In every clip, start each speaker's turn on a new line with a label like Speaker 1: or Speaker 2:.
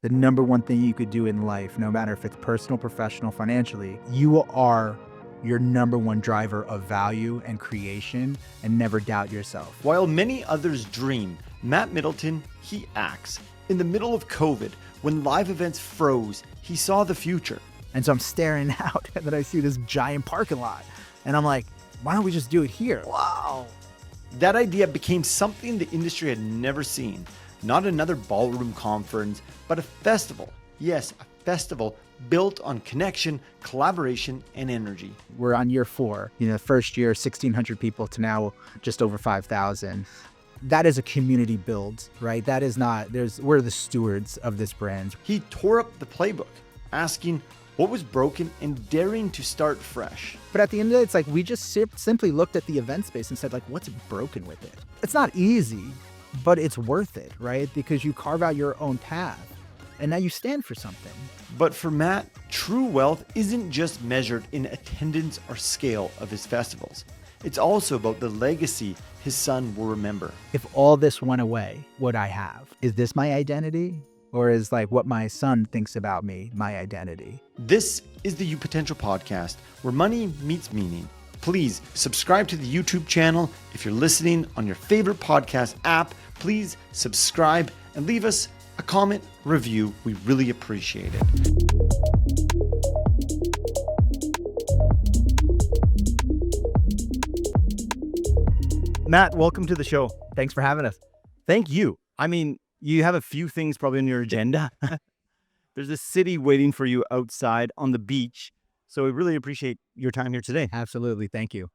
Speaker 1: the number one thing you could do in life, no matter if it's personal, professional, financially, you are your number one driver of value and creation, and never doubt yourself.
Speaker 2: While many others dream, Matt Middleton, he acts. In the middle of COVID, when live events froze, he saw the future.
Speaker 1: And so I'm staring out and then I see this giant parking lot and I'm like, why don't we just do it here?
Speaker 2: Wow. That idea became something the industry had never seen. Not another ballroom conference, but a festival. Yes, a festival built on connection, collaboration, and energy.
Speaker 1: We're on year 4. The first year, 1,600 people to now just over 5,000. That is a community build, right? That is not, we're the stewards of this brand.
Speaker 2: He tore up the playbook, asking what was broken and daring to start fresh.
Speaker 1: But at the end of it, it's like we just simply looked at the event space and said, like, what's broken with it? It's not easy, but it's worth it, right? Because you carve out your own path and now you stand for something.
Speaker 2: But for Matt, true wealth isn't just measured in attendance or scale of his festivals. It's also about the legacy his son will remember.
Speaker 1: If all this went away, what I have, is this my identity? Or is like what my son thinks about me, my identity?
Speaker 2: This is the YouPotential podcast, where money meets meaning. Please subscribe to the YouTube channel. If you're listening on your favorite podcast app, please subscribe and leave us a comment, review. We really appreciate it.
Speaker 3: Matt, welcome to the show.
Speaker 1: Thanks for having us.
Speaker 3: Thank you. I mean, you have a few things probably on your agenda. There's a city waiting for you outside on the beach. So we really appreciate your time here today.
Speaker 1: Absolutely. Thank you.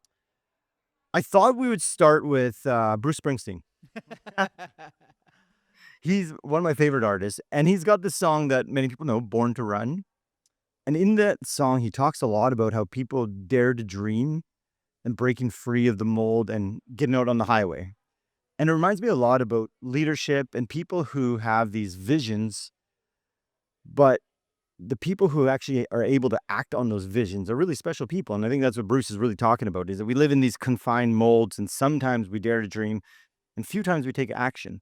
Speaker 3: I thought we would start with Bruce Springsteen. He's one of my favorite artists, and he's got this song that many people know, Born to Run. And in that song, he talks a lot about how people dare to dream and breaking free of the mold and getting out on the highway. And it reminds me a lot about leadership and people who have these visions, but the people who actually are able to act on those visions are really special people. And I think that's what Bruce is really talking about, is that we live in these confined molds, and sometimes we dare to dream, and few times we take action.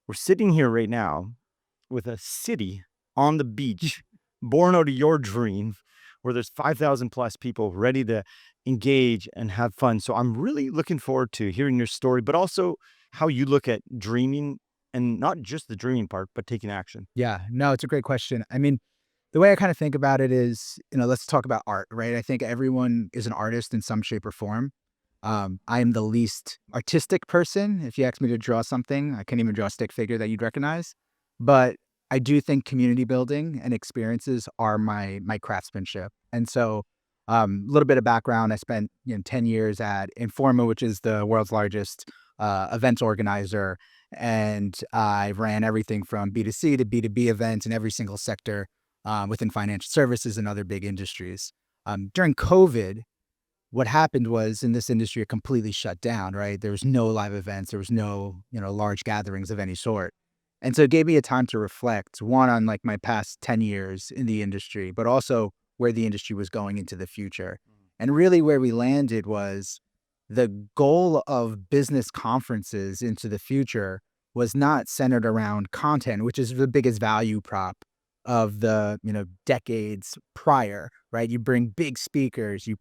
Speaker 3: We're sitting here right now with a city on the beach, born out of your dream, where there's 5,000 plus people ready to engage and have fun. So I'm really looking forward to hearing your story, but also how you look at dreaming, and not just the dreaming part, but taking action.
Speaker 1: Yeah, no, it's a great question. I mean, the way I kind of think about it is, let's talk about art, right? I think everyone is an artist in some shape or form. I am the least artistic person. If you ask me to draw something, I can't even draw a stick figure that you'd recognize. But I do think community building and experiences are my craftsmanship. And so a little bit of background, I spent 10 years at Informa, which is the world's largest events organizer. And I ran everything from B2C to B2B events in every single sector within financial services and other big industries. During COVID, what happened was, in this industry, it completely shut down, right? There was no live events. There was no, large gatherings of any sort. And so it gave me a time to reflect, one, on like my past 10 years in the industry, but also where the industry was going into the future. And really where we landed was the goal of business conferences into the future was not centered around content, which is the biggest value prop of the decades prior, right? You bring big speakers, you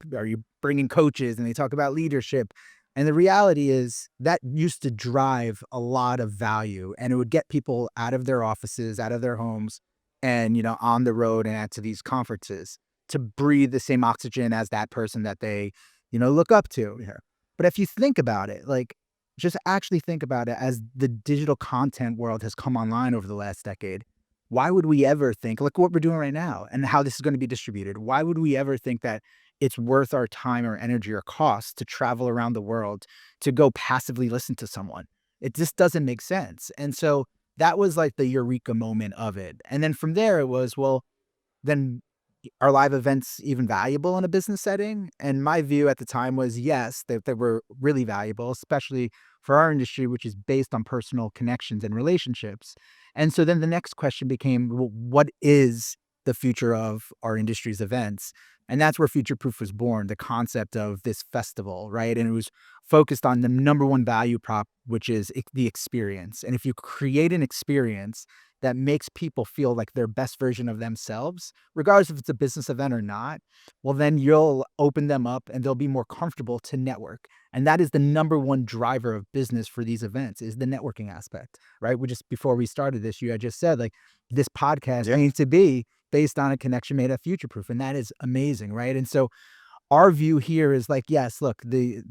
Speaker 1: bringing coaches, and they talk about leadership. And the reality is that used to drive a lot of value, and it would get people out of their offices, out of their homes, and on the road and out to these conferences to breathe the same oxygen as that person that they look up to.
Speaker 3: Yeah.
Speaker 1: But if you think about it, like, just actually think about it, as the digital content world has come online over the last decade, why would we ever think, look what we're doing right now and how this is going to be distributed? Why would we ever think that it's worth our time or energy or cost to travel around the world to go passively listen to someone? It just doesn't make sense. And so that was like the eureka moment of it. And then from there it was, well, then are live events even valuable in a business setting? And my view at the time was yes, that they were really valuable, especially for our industry, which is based on personal connections and relationships. And so then the next question became, well, what is the future of our industry's events? And that's where Future Proof was born, the concept of this festival, right? And it was focused on the number one value prop, which is the experience. And if you create an experience that makes people feel like their best version of themselves, regardless if it's a business event or not, well, then you'll open them up and they'll be more comfortable to network. And that is the number one driver of business for these events is the networking aspect, right? We just, before we started this, you had just said like this podcast
Speaker 3: Yeah.
Speaker 1: needs to be based on a connection made at Future Proof. And that is amazing, right? And so our view here is like, yes, look, the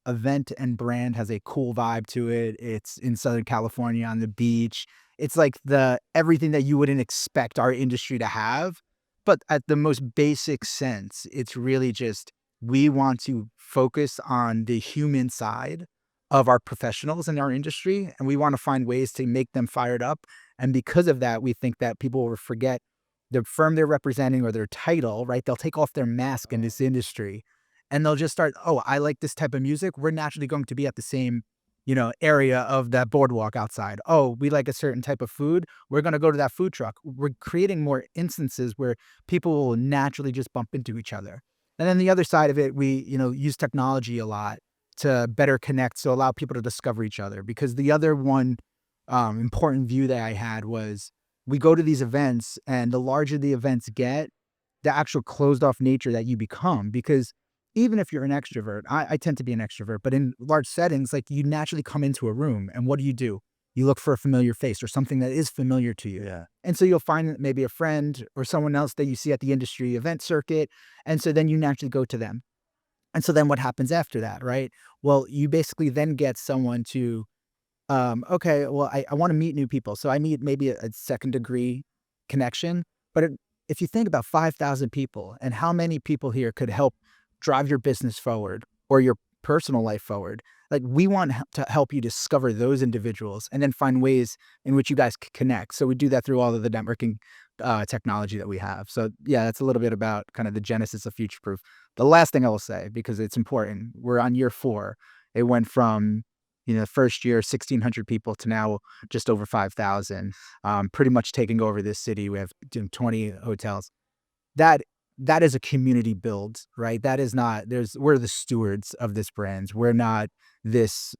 Speaker 1: event and brand has a cool vibe to it. It's in Southern California on the beach. It's like the everything that you wouldn't expect our industry to have. But at the most basic sense, it's really just we want to focus on the human side of our professionals in our industry, and we want to find ways to make them fired up. And because of that, we think that people will forget the firm they're representing or their title, right? They'll take off their mask in this industry and they'll just start, oh, I like this type of music. We're naturally going to be at the same, area of that boardwalk outside. Oh, we like a certain type of food. We're going to go to that food truck. We're creating more instances where people will naturally just bump into each other. And then the other side of it, we, use technology a lot to better connect, so allow people to discover each other. Because the other one important view that I had was we go to these events, and the larger the events get, the actual closed off nature that you become. Because even if you're an extrovert, I tend to be an extrovert, but in large settings, like you naturally come into a room and what do? You look for a familiar face or something that is familiar to you.
Speaker 3: Yeah.
Speaker 1: And so you'll find maybe a friend or someone else that you see at the industry event circuit. And so then you naturally go to them. And so then what happens after that, right? Well, you basically then get someone to okay, well, I want to meet new people. So I meet maybe a second degree connection. But if you think about 5,000 people and how many people here could help drive your business forward or your personal life forward, like we want to help you discover those individuals and then find ways in which you guys can connect. So we do that through all of the networking technology that we have. So yeah, that's a little bit about kind of the genesis of Future Proof. The last thing I will say, because it's important, we're on year 4. It went from first year, 1,600 people to now just over 5,000, pretty much taking over this city. We have 20 hotels. That is a community build, right? That is not, we're the stewards of this brand. We're not this,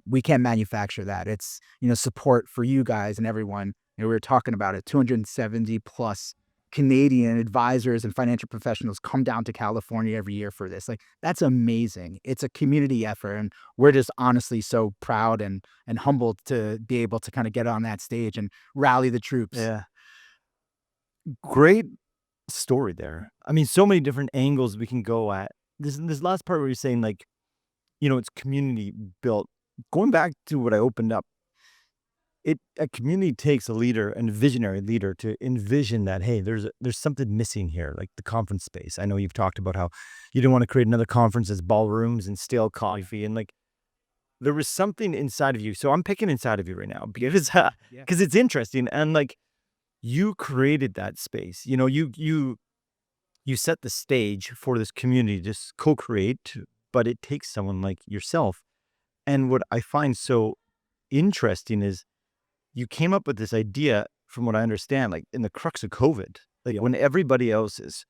Speaker 1: we can't manufacture that. It's, support for you guys and everyone. We were talking about it, 270 plus Canadian advisors and financial professionals come down to California every year for this. Like, that's amazing. It's a community effort. And we're just honestly so proud and humbled to be able to kind of get on that stage and rally the troops.
Speaker 3: Yeah. Great story there. I mean, so many different angles we can go at. This last part where you're saying like, it's community built. Going back to what I opened up, a community takes a leader and a visionary leader to envision that, hey, there's something missing here, like the conference space. I know you've talked about how you don't want to create another conference as ballrooms and stale coffee, and like there was something inside of you. So I'm picking inside of you right now because it's interesting, and like you created that space. You set the stage for this community to co-create, but it takes someone like yourself. And what I find so interesting is you came up with this idea, from what I understand, like in the crux of COVID, like when everybody else is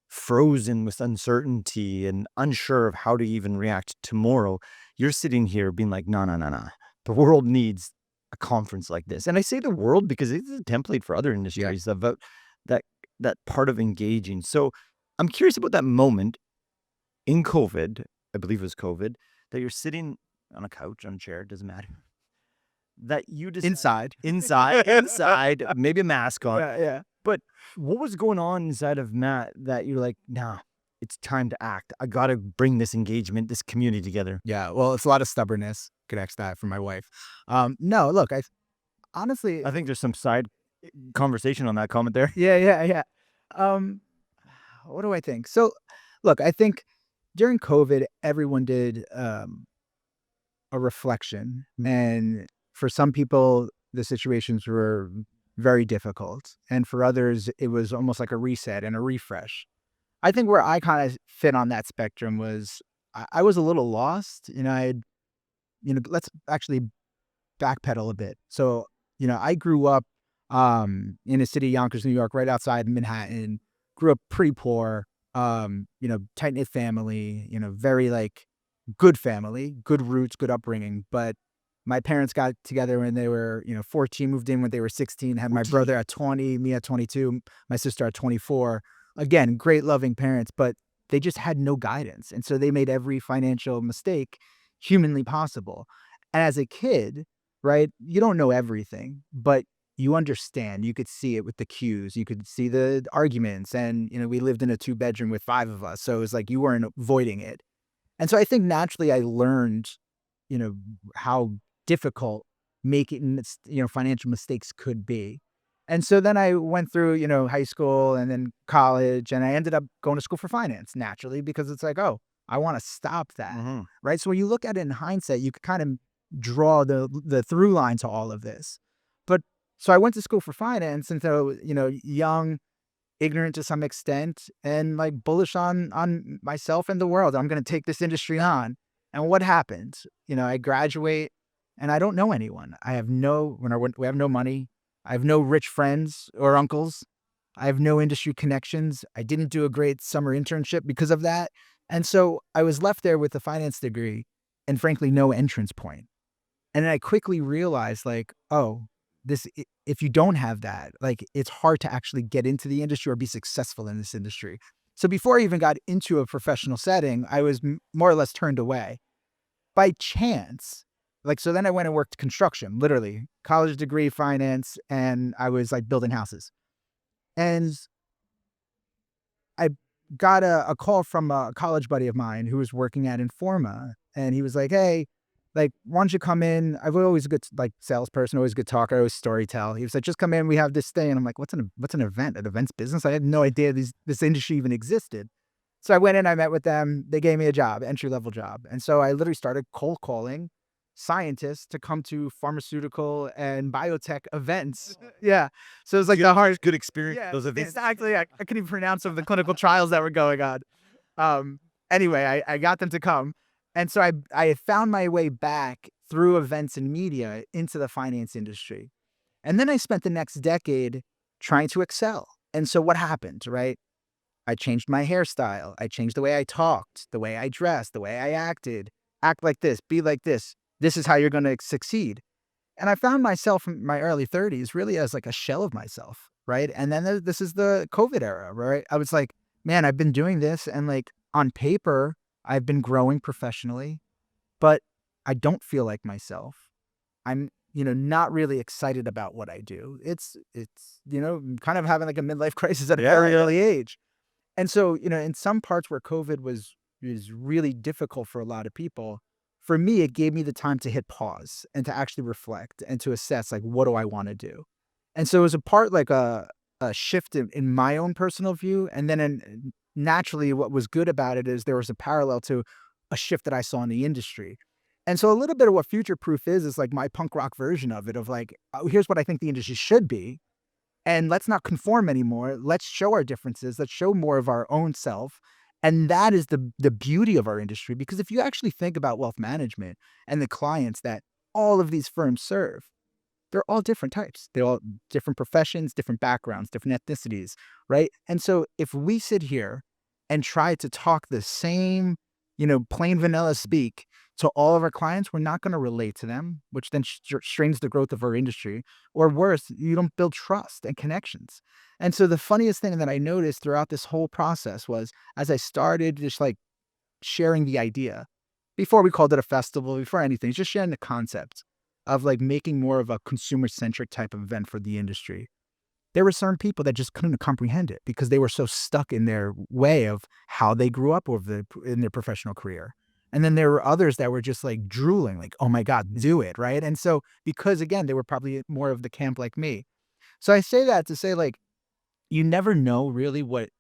Speaker 3: frozen with uncertainty and unsure of how to even react tomorrow, you're sitting here being like, no. The world needs a conference like this. And I say the world because it's a template for other industries about that part of engaging. So I'm curious about that moment in COVID, I believe it was COVID, that you're sitting on a couch, on a chair, doesn't matter. That you just inside, maybe a mask on.
Speaker 1: Yeah.
Speaker 3: But what was going on inside of Matt that you're like, nah, it's time to act. I got to bring this engagement, this community together.
Speaker 1: Yeah. Well, it's a lot of stubbornness. Could ask that from my wife. No, look, honestly,
Speaker 3: I think there's some side conversation on that comment there.
Speaker 1: Yeah. What do I think? So, look, I think during COVID, everyone did a reflection, and for some people, the situations were very difficult, and for others, it was almost like a reset and a refresh. I think where I kind of fit on that spectrum was I was a little lost. Let's actually backpedal a bit. So, I grew up in a city, Yonkers, New York, right outside Manhattan. Grew up pretty poor, tight knit family. Very like good family, good roots, good upbringing. But My parents got together when they were, 14, moved in when they were 16, had my brother at 20, me at 22, my sister at 24. Again, great loving parents, but they just had no guidance. And so they made every financial mistake humanly possible. And as a kid, right, you don't know everything, but you understand. You could see it with the cues. You could see the arguments. And, we lived in a 2-bedroom with 5 of us. So it was like you weren't avoiding it. And so I think naturally I learned, you know, how difficult making, financial mistakes could be. And so then I went through, high school and then college, and I ended up going to school for finance naturally because it's like, oh, I want to stop that.
Speaker 3: Mhm.
Speaker 1: Right. So when you look at it in hindsight, you could kind of draw the through line to all of this. But so I went to school for finance, and so, young, ignorant to some extent, and like bullish on myself and the world. I'm going to take this industry on. And what happened? I graduate and I don't know anyone. I have no when I went, we have no money. I have no rich friends or uncles. I have no industry connections. I didn't do a great summer internship because of that. And so I was left there with a finance degree and frankly no entrance point. And then I quickly realized like, oh, if you don't have that, like it's hard to actually get into the industry or be successful in this industry. So before I even got into a professional setting, I was more or less turned away by chance. Like, so then I went and worked construction, literally college degree, finance, and I was like building houses. And I got a call from a college buddy of mine who was working at Informa, and he was like, "Hey, like, why don't you come in?" I've always a good like salesperson, always a good talker, always storytell. He was like, "Just come in. We have this thing." And I'm like, "What's an event? An events business?" I had no idea this industry even existed. So I went in, I met with them. They gave me a job, entry level job, and so I literally started cold calling scientists to come to pharmaceutical and biotech events. Yeah, so it was like the hard.
Speaker 3: Good experience.
Speaker 1: Yeah,
Speaker 3: Those events.
Speaker 1: exactly. I couldn't even pronounce some of the clinical trials that were going on. Anyway, I got them to come. And so I had found my way back through events and media into the finance industry. And then I spent the next decade trying to excel. And so what happened, right? I changed my hairstyle. I changed the way I talked, the way I dressed, the way I acted. Act like this, be like this. This is how you're going to succeed. And I found myself in my early 30s really as like a shell of myself, right? And then this is the COVID era, right? I was like, man, I've been doing this and like on paper, I've been growing professionally, but I don't feel like myself. I'm, not really excited about what I do. It's, kind of having like a midlife crisis at a
Speaker 3: Yeah,
Speaker 1: very
Speaker 3: yeah.
Speaker 1: early age. And so, in some parts where COVID was really difficult for a lot of people, for me, it gave me the time to hit pause and to actually reflect and to assess like, what do I want to do? And so it was a part like a shift in my own personal view. And then naturally, what was good about it is there was a parallel to a shift that I saw in the industry. And so a little bit of what future proof is like my punk rock version of it, of like, oh, here's what I think the industry should be. And let's not conform anymore. Let's show our differences. Let's show more of our own self. And that is the beauty of our industry. Because if you actually think about wealth management and the clients that all of these firms serve, they're all different types. They're all different professions, different backgrounds, different ethnicities, right? And so if we sit here and try to talk the same, plain vanilla speak to all of our clients, we're not going to relate to them, which then strains the growth of our industry. Or worse, you don't build trust and connections. And so the funniest thing that I noticed throughout this whole process was as I started just like sharing the idea before we called it a festival, before anything, just sharing the concept of like making more of a consumer centric type of event for the industry. There were certain people that just couldn't comprehend it because they were so stuck in their way of how they grew up in their professional career. And then there were others that were just like drooling, like, oh my God, do it. Right. And so, because again, they were probably more of the camp like me. So I say that to say, like, you never know really what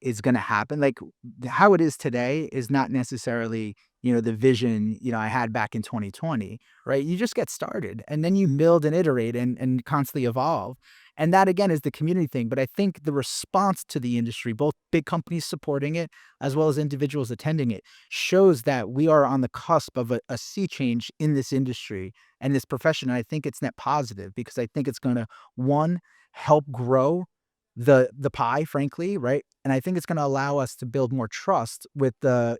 Speaker 1: is going to happen. Like how it is today is not necessarily, the vision, I had back in 2020, right? You just get started and then you build and iterate and constantly evolve. And that again is the community thing. But I think the response to the industry, both big companies supporting it as well as individuals attending it, shows that we are on the cusp of a sea change in this industry and this profession. And I think it's net positive because I think it's going to, one, help grow the pie, frankly, right? And I think it's going to allow us to build more trust with the,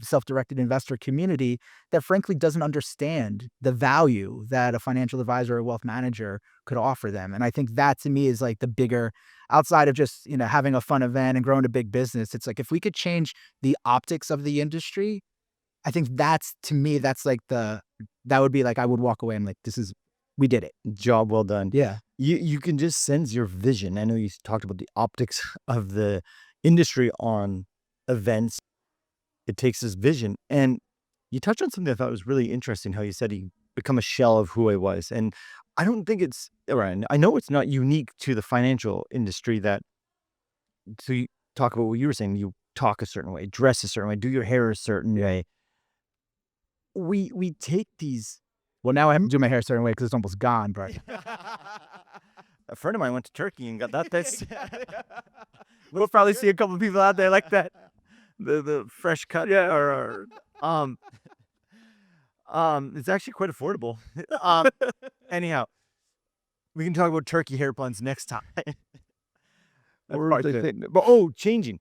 Speaker 1: self-directed investor community that frankly doesn't understand the value that a financial advisor or wealth manager could offer them. And I think that to me is like the bigger, outside of just, having a fun event and growing a big business. It's like if we could change the optics of the industry, I think that's, to me, that's like that would be like, I would walk away and like, we did it.
Speaker 3: Job well done.
Speaker 1: Yeah.
Speaker 3: You can just sense your vision. I know you talked about the optics of the industry on events. It takes this vision. And you touched on something I thought was really interesting, how you said he become a shell of who I was. And I don't think it's, right, I know it's not unique to the financial industry so you talk about what you were saying, you talk a certain way, dress a certain way, do your hair a certain way. We take these.
Speaker 1: Well, now I have to do my hair a certain way because it's almost gone, but
Speaker 3: A friend of mine went to Turkey and got that. We'll probably see a couple of people out there like that. The fresh cut. Yeah. It's actually quite affordable. Anyhow, we can talk about turkey hair puns next time. Changing.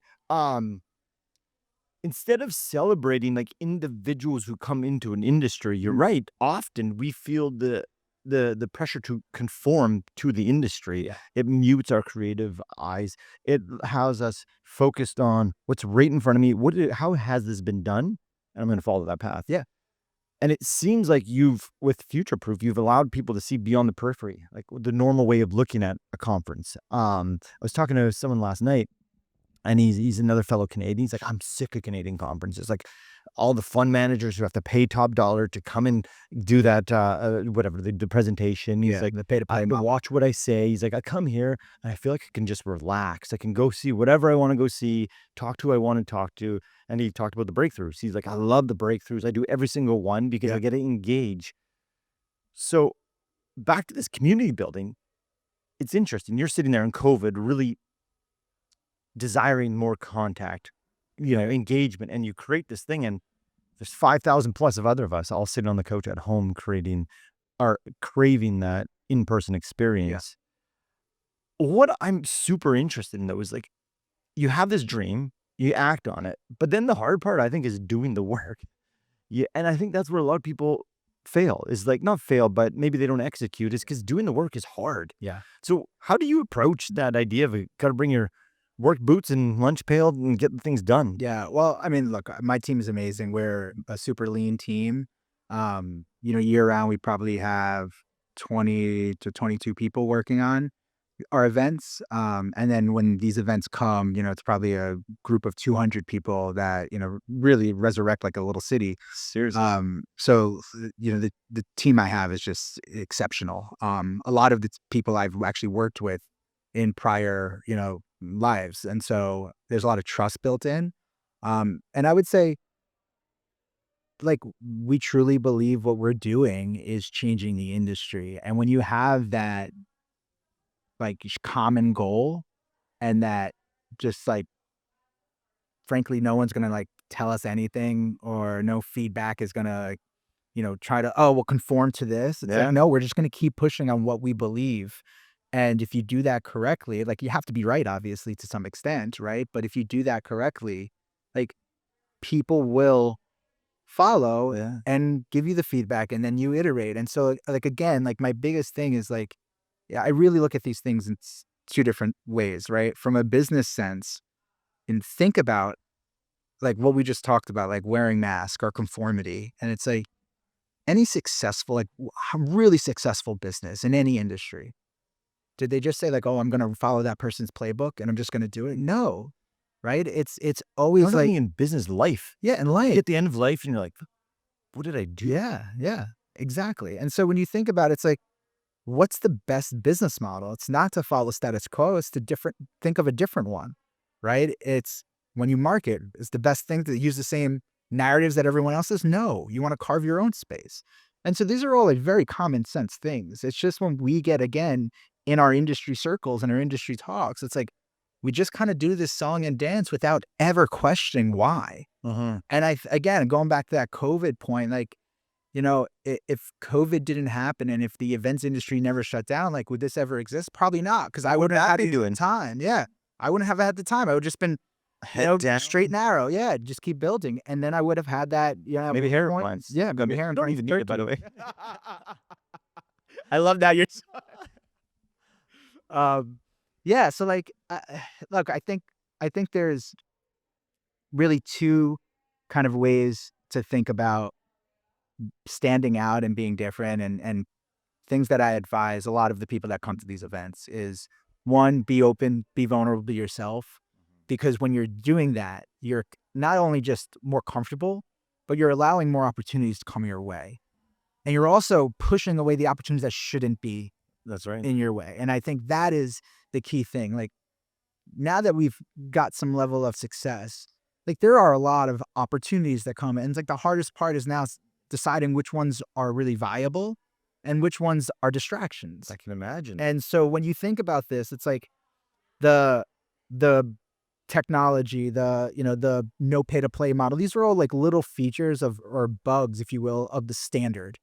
Speaker 3: Instead of celebrating like individuals who come into an industry, you're right. Often we feel the pressure to conform to the industry.
Speaker 1: Yeah.
Speaker 3: It mutes our creative eyes. It has us focused on what's right in front of me. How has this been done? And I'm going to follow that path.
Speaker 1: Yeah.
Speaker 3: And it seems like with Future Proof, you've allowed people to see beyond the periphery, like the normal way of looking at a conference. I was talking to someone last night, and he's another fellow Canadian. He's like, I'm sick of Canadian conferences. Like all the fund managers who have to pay top dollar to come and do that, the presentation. He's like,
Speaker 1: the pay to
Speaker 3: I
Speaker 1: play
Speaker 3: have to
Speaker 1: model.
Speaker 3: watch what I say. He's like, I come here and I feel like I can just relax. I can go see whatever I want to go see, talk to who I want to talk to. And he talked about the breakthroughs. He's like, I love the breakthroughs. I do every single one because I get to engage. So back to this community building, it's interesting. You're sitting there in COVID, really desiring more contact, engagement, and you create this thing, and there's 5,000 plus of other of us all sitting on the couch at home craving that in-person experience. What I'm super interested in though is like, you have this dream, you act on it, but then the hard part I think is doing the work. And I think that's where a lot of people fail, is like not fail, but maybe they don't execute, is because doing the work is hard.
Speaker 1: Yeah.
Speaker 3: So how do you approach that idea of got to bring your work boots and lunch pail and get things done?
Speaker 1: Yeah. Well, I mean, look, my team is amazing. We're a super lean team. Year round, we probably have 20 to 22 people working on our events. And then when these events come, it's probably a group of 200 people that, really resurrect like a little city.
Speaker 3: Seriously.
Speaker 1: So, the team I have is just exceptional. A lot of the people I've actually worked with in prior, lives. And so there's a lot of trust built in. And I would say, like, we truly believe what we're doing is changing the industry. And when you have that, like, common goal, and that just like, frankly, no one's going to like tell us anything, or no feedback is going to, try to, we'll conform to this. It's like, no, we're just going to keep pushing on what we believe. And if you do that correctly, like, you have to be right, obviously, to some extent, right? But if you do that correctly, like, people will follow and give you the feedback, and then you iterate. And so, like, again, like, my biggest thing is like, I really look at these things in two different ways, right? From a business sense, and think about like what we just talked about, like wearing masks or conformity. And it's like any successful, like really successful business in any industry, did they just say like, oh, I'm going to follow that person's playbook and I'm just going to do it? No, right? It's always like
Speaker 3: in business life.
Speaker 1: Yeah, in life.
Speaker 3: At the end of life, and you're like, what did I do?
Speaker 1: Yeah, exactly. And so when you think about it, it's like, what's the best business model? It's not to follow status quo. It's to think of a different one, right? It's when you market, it's the best thing to use the same narratives that everyone else does. No, you want to carve your own space. And so these are all like very common sense things. It's just when we get, again, in our industry circles and our industry talks, it's like, we just kind of do this song and dance without ever questioning why. And again, going back to that COVID point, like, if COVID didn't happen and if the events industry never shut down, like, would this ever exist? Probably not, because I
Speaker 3: What would
Speaker 1: wouldn't have
Speaker 3: that
Speaker 1: had
Speaker 3: be
Speaker 1: the
Speaker 3: doing?
Speaker 1: time. Yeah. I wouldn't have had the time. I would just been,
Speaker 3: Head down.
Speaker 1: straight and narrow. Yeah. Just keep building. And then I would have had that, at
Speaker 3: Maybe
Speaker 1: one
Speaker 3: hair
Speaker 1: point.
Speaker 3: implants.
Speaker 1: Yeah. Maybe
Speaker 3: You
Speaker 1: hair
Speaker 3: don't
Speaker 1: implants,
Speaker 3: even need it, by the
Speaker 1: turkey.
Speaker 3: way.
Speaker 1: I love that. Yeah. So like, look, I think there's really two kind of ways to think about standing out and being different, and things that I advise a lot of the people that come to these events is, one, be open, be vulnerable, be yourself. Because when you're doing that, you're not only just more comfortable, but you're allowing more opportunities to come your way. And you're also pushing away the opportunities that shouldn't be
Speaker 3: That's right.
Speaker 1: in your way. And I think that is the key thing. Like, now that we've got some level of success, like, there are a lot of opportunities that come. And it's like the hardest part is now deciding which ones are really viable and which ones are distractions.
Speaker 3: I can imagine.
Speaker 1: And so when you think about this, it's like the the technology, the no pay to play model. These are all like little features of, or bugs, if you will, of the standard,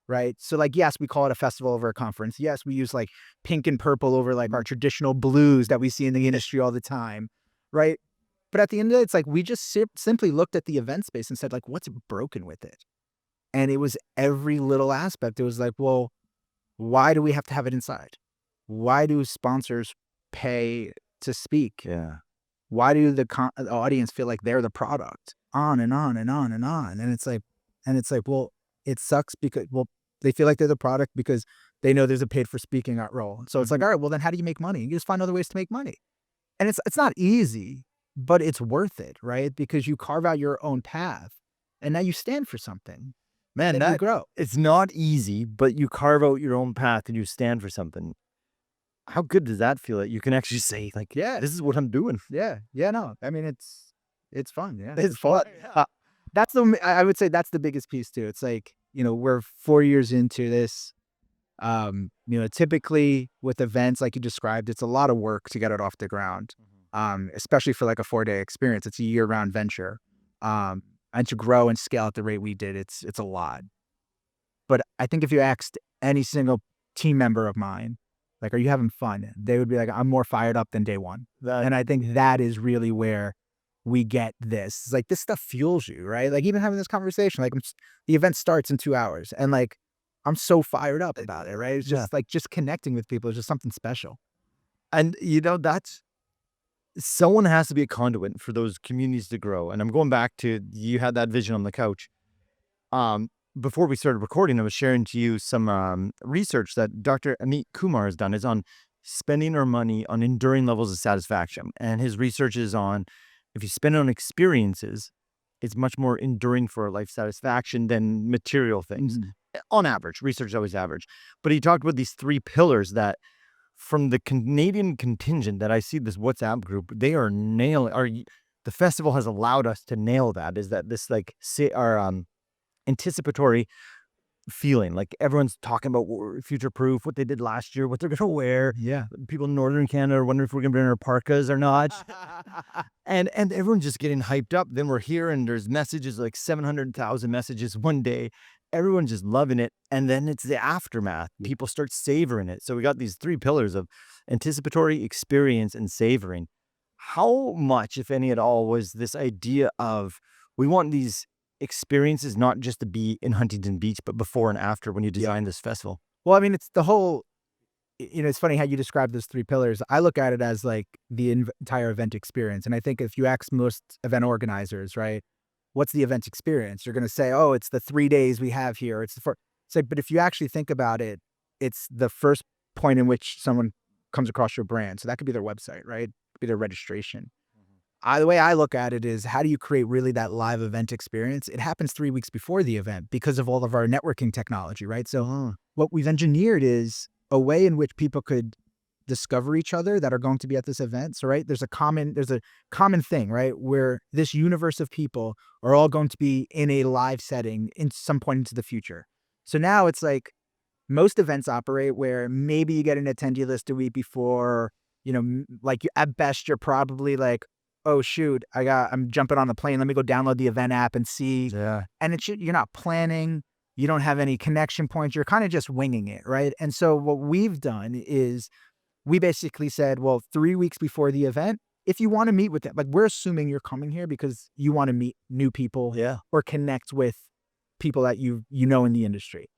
Speaker 1: right? So like, yes, we call it a festival over a conference. Yes, we use like pink and purple over like our traditional blues that we see in the industry all the time, right? But at the end of it, it's like we just simply looked at the event space and said, like, what's broken with it? And it was every little aspect. It was like, well, why do we have to have it inside? Why do sponsors pay to speak?
Speaker 3: Yeah.
Speaker 1: Why do the audience feel like they're the product? On and on and on and on. And it's like, well, it sucks because, well, they feel like they're the product because they know there's a paid for speaking role. So it's like, all right, well, then how do you make money? You just find other ways to make money. And it's not easy, but it's worth it, right? Because you carve out your own path and now you stand for something.
Speaker 3: Man,
Speaker 1: Then you grow.
Speaker 3: it's not easy, but you carve out your own path and you stand for something. How good does that feel that you can actually say, like,
Speaker 1: Yeah.
Speaker 3: this is what I'm doing?
Speaker 1: Yeah. Yeah. No, I mean, it's fun. Yeah.
Speaker 3: It's fun.
Speaker 1: I would say that's the biggest piece too. It's like, we're 4 years into this. Typically with events like you described, it's a lot of work to get it off the ground. Especially for like a 4-day experience. It's a year-round venture. And to grow and scale at the rate we did, it's a lot. But I think if you asked any single team member of mine, like, are you having fun? They would be like, I'm more fired up than day one. And I think that is really where we get this. It's like, this stuff fuels you, right? Like, even having this conversation, like, the event starts in 2 hours and like, I'm so fired up about it, right? It's just like, just connecting with people is just something special.
Speaker 3: And that's, someone has to be a conduit for those communities to grow. And I'm going back to, you had that vision on the couch. Before we started recording, I was sharing to you some research that Dr. Amit Kumar has done, is on spending our money on enduring levels of satisfaction. And his research is on, if you spend it on experiences, it's much more enduring for life satisfaction than material things. On average, research is always average. But he talked about these 3 pillars that, from the Canadian contingent that I see this WhatsApp group, they are nailing, the festival has allowed us to nail that, is that this, like, say, our anticipatory feeling, like everyone's talking about future proof, what they did last year, what they're going to wear.
Speaker 1: Yeah.
Speaker 3: People in Northern Canada are wondering if we're going to bring our parkas or not. and everyone's just getting hyped up. Then we're here and there's messages, like 700,000 messages one day. Everyone's just loving it. And then it's the aftermath. People start savoring it. So we got these 3 pillars of anticipatory, experience, and savoring. How much, if any at all, was this idea of, we want these experiences not just to be in Huntington Beach, but before and after, when you design this festival?
Speaker 1: Well, I mean, it's the whole, it's funny how you describe those 3 pillars. I look at it as like the entire event experience. And I think if you ask most event organizers, right, what's the event experience? You're going to say, oh, it's the 3 days we have here. It's like, but if you actually think about it, it's the first point in which someone comes across your brand. So that could be their website, right? It could be their registration. The way I look at it is, how do you create really that live event experience? It happens 3 weeks before the event because of all of our networking technology, right? So what we've engineered is a way in which people could discover each other that are going to be at this event. So, right, there's a common thing, right, where this universe of people are all going to be in a live setting in some point into the future. So now it's like, most events operate where maybe you get an attendee list a week before, like, at best you're probably like, oh shoot, I'm jumping on the plane. Let me go download the event app and see.
Speaker 3: Yeah.
Speaker 1: And you're not planning. You don't have any connection points. You're kind of just winging it, right? And so what we've done is we basically said, well, 3 weeks before the event, if you want to meet with them, like we're assuming you're coming here because you want to meet new people
Speaker 3: Yeah.
Speaker 1: or connect with people that you know in the industry.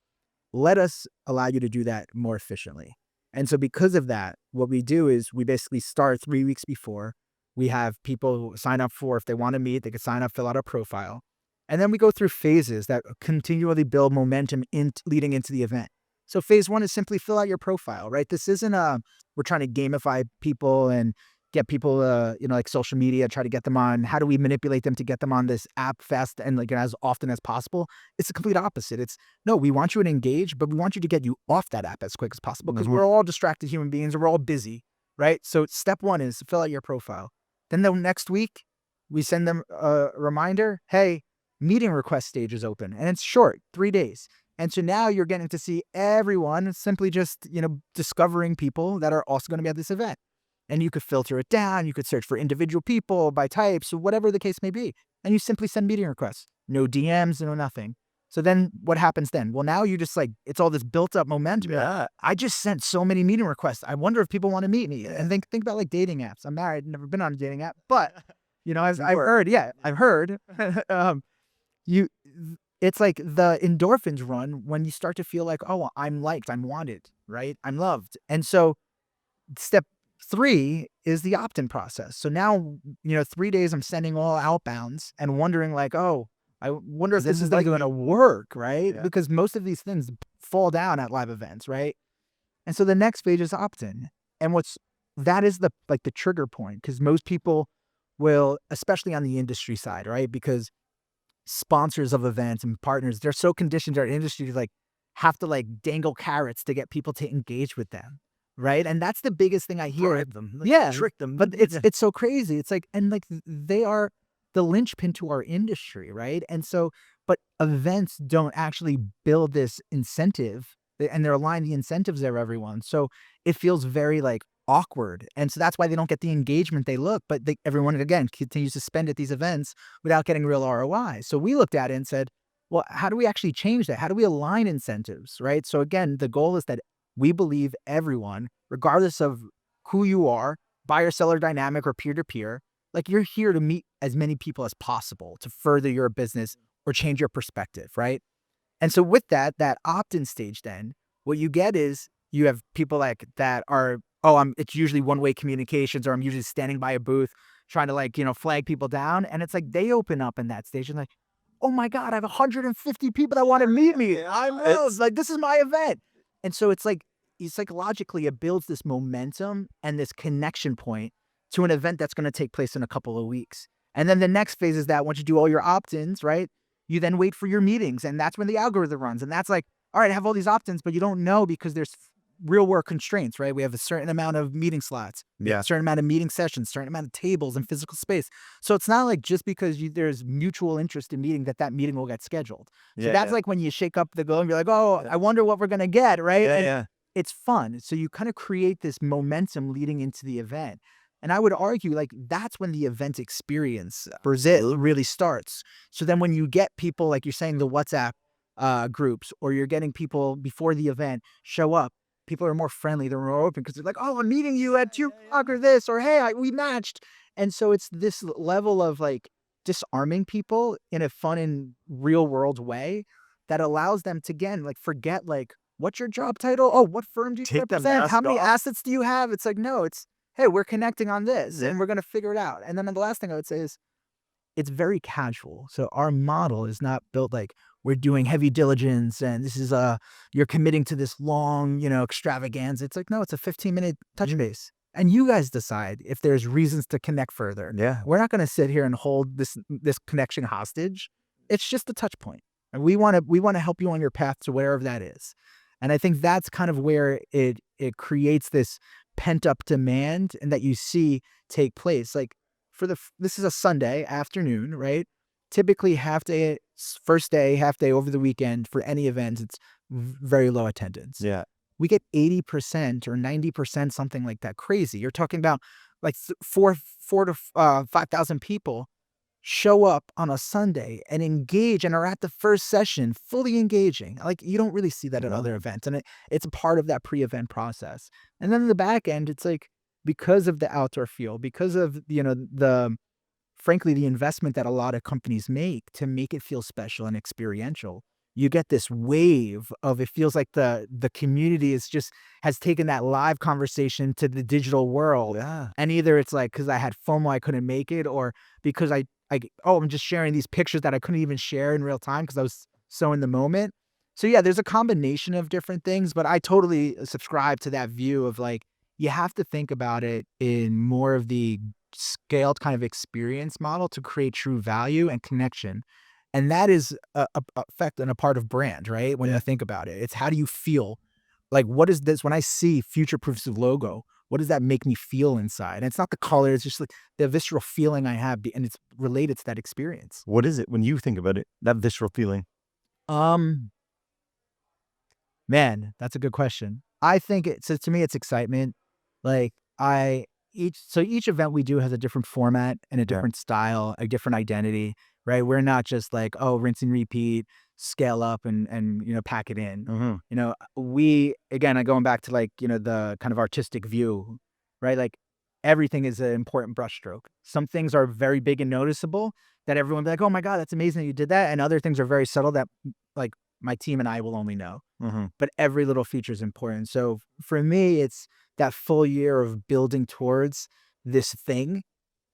Speaker 1: Let us allow you to do that more efficiently. And so because of that, what we do is we basically start 3 weeks before. We have people sign up for, if they want to meet, they can sign up, fill out a profile. And then we go through phases that continually build momentum leading into the event. So phase 1 is simply fill out your profile, right? This isn't we're trying to gamify people and get people, like social media, try to get them on. How do we manipulate them to get them on this app fast and like as often as possible? It's the complete opposite. It's no, we want you to engage, but we want you to get you off that app as quick as possible because we're all distracted human beings and we're all busy, right? So step 1 is fill out your profile. Then the next week, we send them a reminder, hey, meeting request stage is open, and it's short, 3 days. And so now you're getting to see everyone simply just, discovering people that are also going to be at this event. And you could filter it down. You could search for individual people by types, or whatever the case may be. And you simply send meeting requests. No DMs, no nothing. So then what happens then? Well, now you just it's all this built up momentum.
Speaker 3: Yeah.
Speaker 1: I just sent so many meeting requests. I wonder if people want to meet me. And think about like dating apps. I'm married, never been on a dating app, but I've heard, I've heard, it's like the endorphins run when you start to feel like, oh, I'm liked, I'm wanted, right? I'm loved. And so step 3 is the opt-in process. So now, 3 days I'm sending all outbounds and wondering like, oh, I wonder if this is going to work, right?
Speaker 3: Yeah.
Speaker 1: Because most of these things fall down at live events, right? And so the next phase is opt-in. And that is the trigger point, because most people will, especially on the industry side, right? Because sponsors of events and partners, they're so conditioned to our industry to have to dangle carrots to get people to engage with them. Right. And that's the biggest thing I hear.
Speaker 3: Bribe them,
Speaker 1: yeah.
Speaker 3: trick them.
Speaker 1: But it's so crazy. It's they are the linchpin to our industry. Right. And so, but events don't actually build this incentive, and they're aligned the incentives there, everyone. So it feels very awkward. And so that's why they don't get the engagement they look, but everyone again continues to spend at these events without getting real ROI. So we looked at it and said, well, how do we actually change that? How do we align incentives? Right. So again, the goal is that we believe everyone, regardless of who you are, buyer seller dynamic or peer to peer, you're here to meet as many people as possible to further your business or change your perspective, right? And so with that opt-in stage, then what you get is you have people that are, it's usually one-way communications, or I'm usually standing by a booth trying to flag people down. And it's they open up in that stage and oh my God, I have 150 people that want to meet me. I know. This is my event. And so it's psychologically, it builds this momentum and this connection point to an event that's going to take place in a couple of weeks. And then the next phase is that once you do all your opt-ins, right, you then wait for your meetings. And that's when the algorithm runs. And that's all right, I have all these opt-ins, but you don't know because there's real work constraints, right? We have a certain amount of meeting slots, a certain amount of meeting sessions, certain amount of tables and physical space. So it's not just because there's mutual interest in meeting that meeting will get scheduled. So that's when you shake up the globe and you're like, oh, I wonder what we're going to get, right? And it's fun. So you kind of create this momentum leading into the event. And I would argue that's when the event experience Brazil really starts. So then when you get people, like you're saying, the WhatsApp groups, or you're getting people before the event show up, people are more friendly, they're more open because they're like, oh, I'm meeting you at 2 o'clock or this, or hey, we matched. And so it's this level of disarming people in a fun and real world way that allows them to, again, forget what's your job title? Oh, what firm do you represent? How many assets do you have? It's no, it's, hey, we're connecting on this and we're going to figure it out. And then the last thing I would say is it's very casual. So our model is not built we're doing heavy diligence and this is you're committing to this long, extravaganza. It's no, it's a 15-minute touch base. And you guys decide if there's reasons to connect further.
Speaker 3: Yeah.
Speaker 1: We're not going to sit here and hold this connection hostage. It's just a touch point. And we want to help you on your path to wherever that is. And I think that's kind of where it creates this pent up demand and that you see take place. This is a Sunday afternoon, right? Typically half day, first day, half day over the weekend for any event, it's very low attendance.
Speaker 3: Yeah.
Speaker 1: We get 80% or 90%, something like that. Crazy. You're talking about 4 to 5,000 people show up on a Sunday and engage and are at the first session fully engaging. Like, you don't really see that at
Speaker 3: No.
Speaker 1: other events, and it's a part of that pre-event process. And then in the back end, it's like, because of the outdoor feel, because of, the frankly, the investment that a lot of companies make to make it feel special and experiential, you get this wave of, it feels like the community is just has taken that live conversation to the digital world.
Speaker 3: Yeah.
Speaker 1: And either it's like, because I had FOMO, I couldn't make it, or because I'm just sharing these pictures that I couldn't even share in real time because I was so in the moment. So yeah, there's a combination of different things, but I totally subscribe to that view of like, you have to think about it in more of the scaled kind of experience model to create true value and connection. And that is a effect and a part of brand, right? When you think about it, it's how do you feel? Like, what is this? When I see future proofs of logo, what does that make me feel inside? And it's not the color; it's just like the visceral feeling I have, and it's related to that experience.
Speaker 3: What is it when you think about it? That visceral feeling.
Speaker 1: Um, Man, that's a good question. I think so to me, it's excitement. Like, each event we do has a different format and a
Speaker 3: Yeah.
Speaker 1: different style, a different identity, right? We're not just like, oh, rinse and repeat, scale up and pack it in.
Speaker 3: Mm-hmm.
Speaker 1: We again, going back to like, the kind of artistic view, right? Like, everything is an important brushstroke. Some things are very big and noticeable that everyone be like, oh my God, that's amazing that you did that. And other things are very subtle that like my team and I will only know,
Speaker 3: Mm-hmm.
Speaker 1: but every little feature is important. So for me, it's that full year of building towards this thing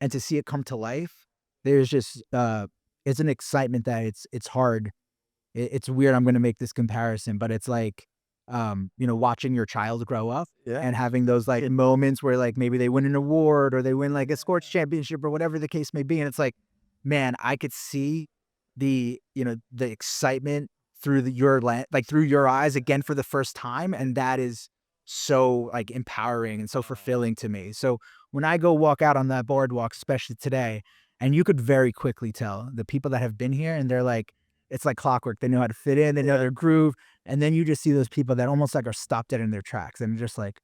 Speaker 1: and to see it come to life. There's just it's an excitement that it's hard. It's weird. I'm going to make this comparison, but it's like watching your child grow up
Speaker 3: Yeah.
Speaker 1: and having those like moments where like maybe they win an award or they win like a sports championship or whatever the case may be, and it's like, man, I could see the excitement through through your eyes again for the first time, and that is so like empowering and so fulfilling to me. So when I go walk out on that boardwalk, especially today, and you could very quickly tell the people that have been here, and they're like, it's like clockwork. They know how to fit in, they know their groove, and then you just see those people that almost like are stopped dead in their tracks, and just like,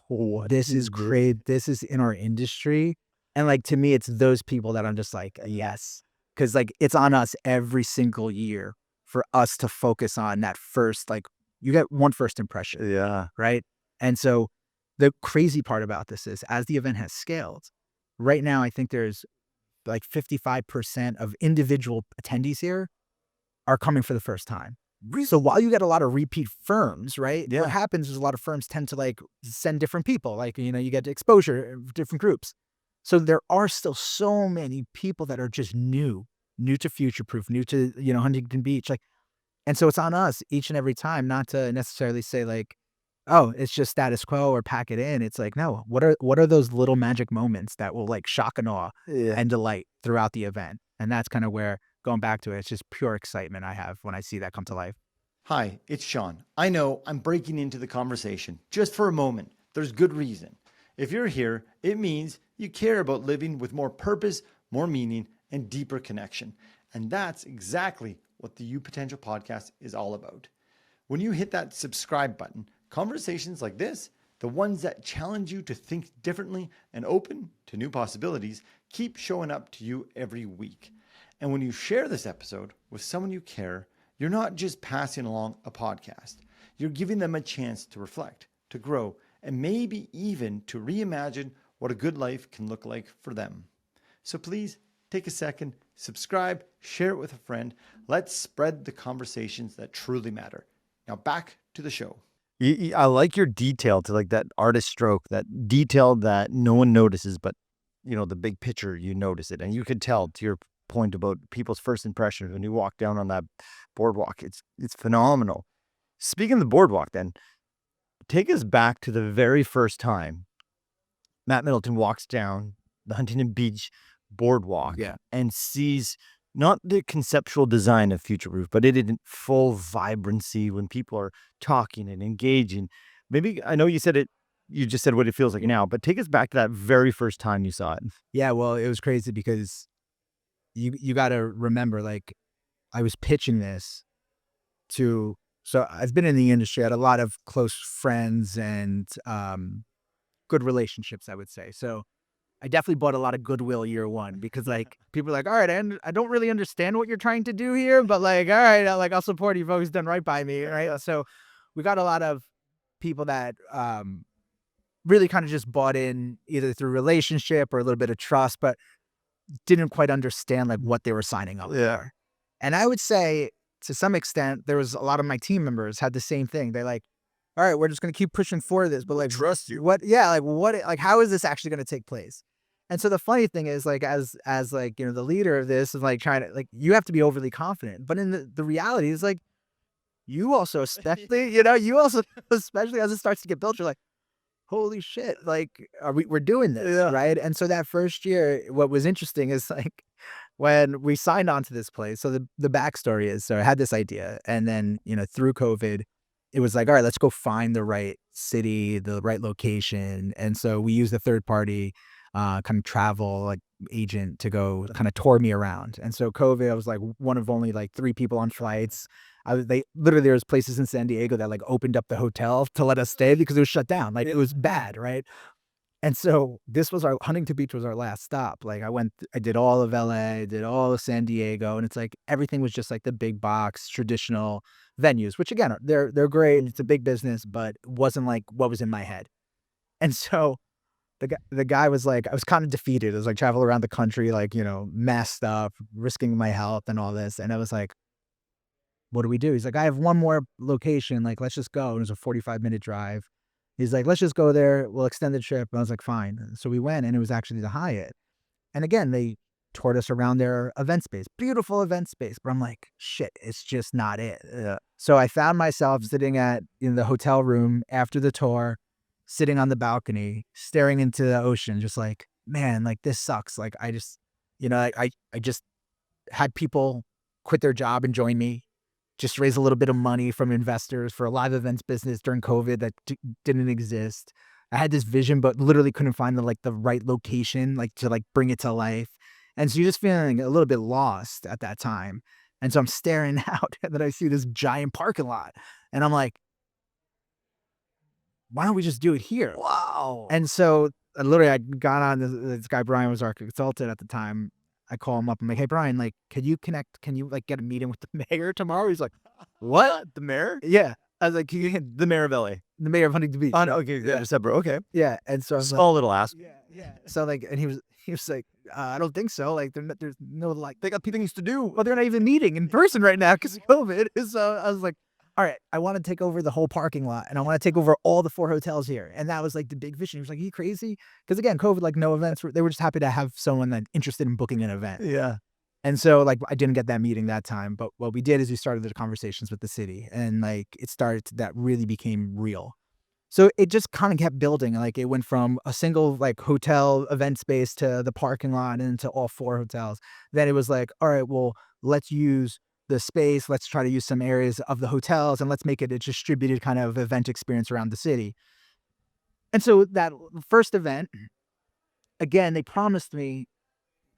Speaker 3: What
Speaker 1: this is
Speaker 3: is this?
Speaker 1: great. This is in our industry. And like, to me, it's those people that I'm just like, yes. Cause like, it's on us every single year for us to focus on that first, like, you get one first impression,
Speaker 3: Yeah.
Speaker 1: right? And so the crazy part about this is, as the event has scaled, right now, I think there's like 55% of individual attendees here are coming for the first time. So while you get a lot of repeat firms, right?
Speaker 3: Yeah.
Speaker 1: What happens is a lot of firms tend to like send different people, like, you get exposure of different groups. So there are still so many people that are just new to Future Proof, new to, Huntington Beach. Like, and so it's on us each and every time not to necessarily say like, oh, it's just status quo or pack it in. It's like, no, what are those little magic moments that will like shock and awe
Speaker 3: Yeah.
Speaker 1: and delight throughout the event? And that's kind of where, going back to it, it's just pure excitement I have when I see that come to life.
Speaker 2: Hi, it's Sean. I know I'm breaking into the conversation just for a moment. There's good reason. If you're here, it means you care about living with more purpose, more meaning, and deeper connection. And that's exactly what the YouPotential podcast is all about. When you hit that subscribe button, conversations like this, the ones that challenge you to think differently and open to new possibilities, keep showing up to you every week. And when you share this episode with someone you care, you're not just passing along a podcast. You're giving them a chance to reflect, to grow, and maybe even to reimagine what a good life can look like for them. So please take a second, subscribe, share it with a friend. Let's spread the conversations that truly matter. Now back to the show.
Speaker 3: I like your detail to like that artist stroke, that detail that no one notices, but the big picture, you notice it. And you could tell, to your point about people's first impressions when you walk down on that boardwalk. It's phenomenal. Speaking of the boardwalk, then take us back to the very first time Matt Middleton walks down the Huntington Beach boardwalk
Speaker 1: Yeah.
Speaker 3: and sees not the conceptual design of Future Proof, but it in full vibrancy when people are talking and engaging. Maybe, I know you said it, you just said what it feels like now, but take us back to that very first time you saw it.
Speaker 1: Yeah, well, it was crazy because you got to remember, like, I was pitching this to. So I've been in the industry, I had a lot of close friends and good relationships, I would say. So I definitely bought a lot of goodwill year one because like people are like, all right, I don't really understand what you're trying to do here, but like, all right, I'll support you. You've always done right by me, right? So we got a lot of people that really kind of just bought in either through relationship or a little bit of trust, but didn't quite understand like what they were signing up for. And I would say to some extent, there was a lot of my team members had the same thing. They like, all right, we're just going to keep pushing for this, but like,
Speaker 3: Trust you.
Speaker 1: what? Yeah, like, how is this actually going to take place? And so the funny thing is, like, as like the leader of this is like trying to like, you have to be overly confident, but in the reality is like, you also especially, you also especially as it starts to get built, you're like, holy shit, like, we're doing this, right? And so that first year, what was interesting is like when we signed on to this place. So the backstory is, so I had this idea, and then through COVID, it was like, all right, let's go find the right city, the right location, and so we used a third party kind of travel like agent to go kind of tour me around. And so COVID, I was like one of only like 3 people on flights. They literally, there was places in San Diego that like opened up the hotel to let us stay because it was shut down. Like it was bad, right? And so this was Huntington Beach was our last stop. Like I did all of LA, did all of San Diego, and it's like everything was just like the big box traditional venues, which again they're great. It's a big business, but it wasn't like what was in my head. And so the guy was like, I was kind of defeated. It was like travel around the country, like messed up, risking my health and all this, and I was like, what do we do? He's like, I have one more location. Like, let's just go. And it was a 45-minute drive. He's like, let's just go there. We'll extend the trip. And I was like, fine. So we went, and it was actually the Hyatt. And again, they toured us around their event space, beautiful event space. But I'm like, shit, it's just not it. So I found myself sitting in the hotel room after the tour, sitting on the balcony, staring into the ocean, just like, man, like this sucks. Like I just, I just had people quit their job and join me, just raise a little bit of money from investors for a live events business during COVID that didn't exist. I had this vision, but literally couldn't find the right location, like to like bring it to life. And so you're just feeling a little bit lost at that time. And so I'm staring out and then I see this giant parking lot and I'm like, why don't we just do it here?
Speaker 3: Wow.
Speaker 1: And so literally I got on this guy, Brian was our consultant at the time. I call him up. I'm like, hey, Brian, like, can you like get a meeting with the mayor tomorrow? He's like, what?
Speaker 3: The mayor?
Speaker 1: Yeah. I was like, can you
Speaker 3: The mayor of LA.
Speaker 1: the mayor of Huntington Beach?
Speaker 3: Okay, yeah. Separate. Okay.
Speaker 1: Yeah. And so I was like,
Speaker 3: Small little ask.
Speaker 1: yeah. So like, and he was like, I don't think so. Like, there's no like,
Speaker 3: They got things to do.
Speaker 1: well, they're not even meeting in person right now because of COVID. So I was like, all right, I want to take over the whole parking lot and I want to take over all the 4 hotels here. And that was like the big vision. He was like, are you crazy? Because again, COVID, like no events. They were just happy to have someone that interested in booking an event.
Speaker 3: Yeah.
Speaker 1: And so like I didn't get that meeting that time, but what we did is we started the conversations with the city and like that really became real. So it just kind of kept building. Like it went from a single like hotel event space to the parking lot and to all 4 hotels. Then it was like, all right, well, let's use the space. Let's try to use some areas of the hotels and let's make it a distributed kind of event experience around the city. And so that first event, again, they promised me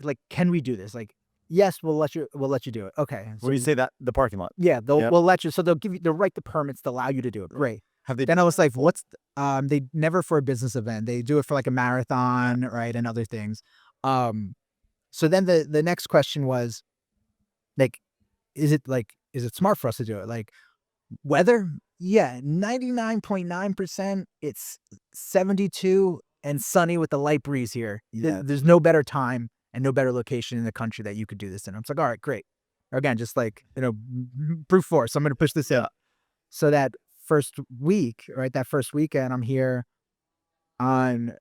Speaker 1: like, can we do this? Like, yes, we'll let you do it. Okay. So
Speaker 3: When you say that, the parking lot.
Speaker 1: yeah,
Speaker 3: Yep.
Speaker 1: we'll let you. So they'll write the permits to allow you to do it. Great.
Speaker 3: Have they?
Speaker 1: Then I was like, they never for a business event. They do it for like a marathon, right? And other things. So then the next question was like, is it smart for us to do it? Like weather? Yeah, 99.9%. It's 72 and sunny with a light breeze here.
Speaker 3: Yeah.
Speaker 1: There's no better time and no better location in the country that you could do this in. I'm like, all right, great. Or again, just like, brute force. I'm going to push this in. So that first week, right? That first weekend, I'm here on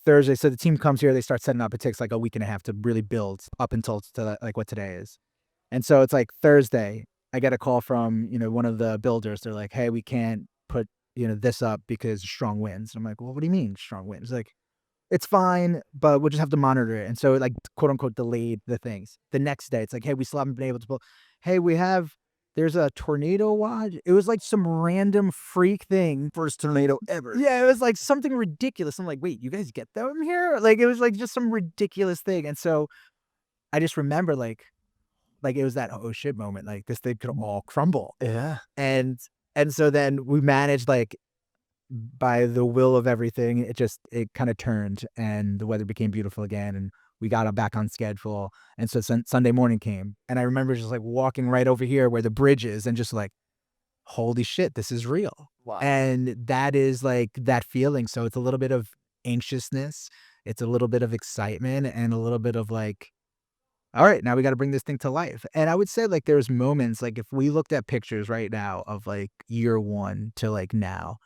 Speaker 1: Thursday. So the team comes here, they start setting up. It takes like a week and a half to really build up until like what today is. And so it's like Thursday, I get a call from, one of the builders. They're like, hey, we can't put, this up because of strong winds. I'm like, well, what do you mean strong winds? Like, it's fine, but we'll just have to monitor it. And so it like quote unquote delayed the things. The next day, it's like, hey, we still haven't been able to pull. Hey, there's a tornado watch. It was like some random freak thing.
Speaker 3: First tornado ever.
Speaker 1: Yeah, it was like something ridiculous. I'm like, wait, you guys get them here? Like, it was like just some ridiculous thing. And so I just remember like it was that oh shit moment. Like this thing could all crumble.
Speaker 3: Yeah.
Speaker 1: And so then we managed like by the will of everything, it kind of turned and the weather became beautiful again and we got back on schedule. And so Sunday morning came and I remember just like walking right over here where the bridge is and just like, holy shit, this is real.
Speaker 3: Wow.
Speaker 1: And that is like that feeling. So it's a little bit of anxiousness. It's a little bit of excitement and a little bit of like, all right, now we got to bring this thing to life. And I would say like there's moments like if we looked at pictures right now of like year one to like now,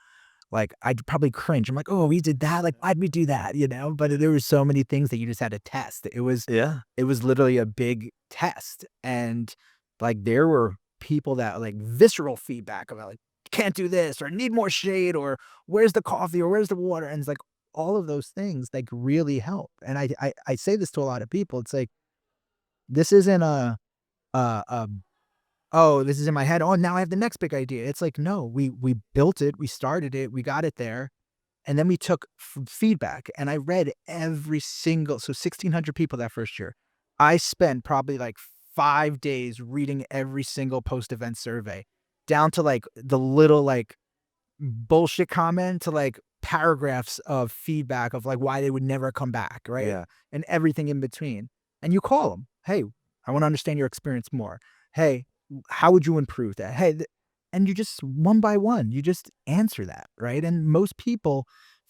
Speaker 1: like I'd probably cringe. I'm like, oh, we did that. Like, why'd we do that? You know, but there were so many things that you just had to test.
Speaker 3: Yeah.
Speaker 1: It was literally a big test. And like there were people that like visceral feedback about like, can't do this or need more shade or where's the coffee or where's the water? And it's like all of those things like really help. And I say this to a lot of people. It's like, this isn't a oh, this is in my head. Oh, now I have the next big idea. It's like, no, we built it, we started it, we got it there, and then we took feedback. And I read every single 1,600 people that first year. I spent probably like 5 days reading every single post-event survey, down to like the little like bullshit comment to like paragraphs of feedback of like why they would never come back, right?
Speaker 3: Yeah.
Speaker 1: And everything in between. And you call them, hey, I want to understand your experience more. Hey, how would you improve that? Hey, and you just one by one, you just answer that, right? And most people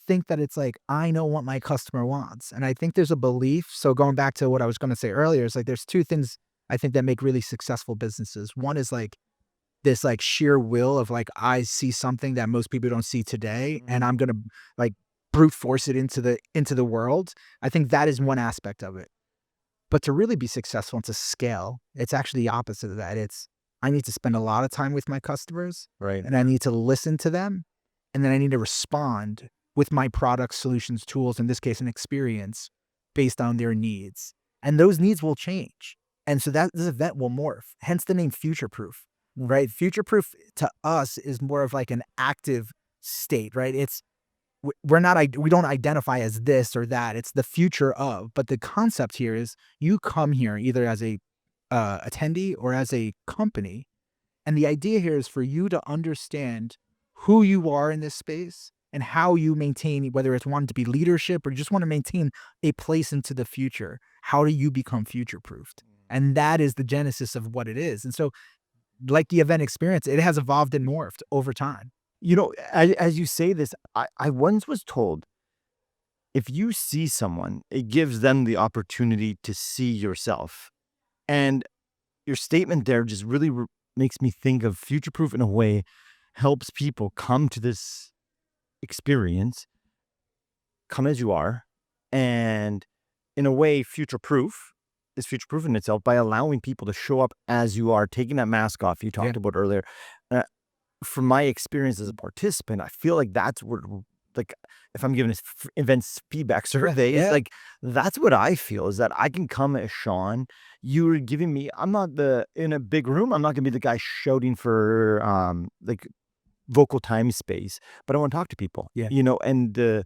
Speaker 1: think that it's like, I know what my customer wants. And I think there's a belief. So going back to what I was going to say earlier, it's like there's two things I think that make really successful businesses. One is like this like sheer will of like, I see something that most people don't see today, and I'm gonna like brute force it into the world. I think that is one aspect of it. But to really be successful and to scale, it's actually the opposite of that. It's I need to spend a lot of time with my customers,
Speaker 3: Right.
Speaker 1: and I need to listen to them, and then I need to respond with my products, solutions, tools, in this case, an experience based on their needs. And those needs will change. And so that this event will morph, hence the name future proof, right? Future proof to us is more of like an active state, right? It's we don't identify as this or that. It's the future of. But the concept here is you come here either as a attendee or as a company, and the idea here is for you to understand who you are in this space and how you maintain, whether it's wanting to be leadership or you just want to maintain a place into the future. How do you become future proofed? And that is the genesis of what it is. And so, like the event experience, it has evolved and morphed over time.
Speaker 3: You know, as you say this, I once was told if you see someone, it gives them the opportunity to see yourself. And your statement there just really makes me think of future proof in a way, helps people come to this experience, come as you are, and in a way, future proof is future proof in itself by allowing people to show up as you are, taking that mask off you talked about earlier. Uh, from my experience as a participant, I feel like that's where, like, if I'm giving a events feedback survey, it's like, that's what I feel is that I can come as Sean. You're giving me, I'm not in a big room, I'm not gonna be the guy shouting for, like, vocal time space, but I want to talk to people, you know, and the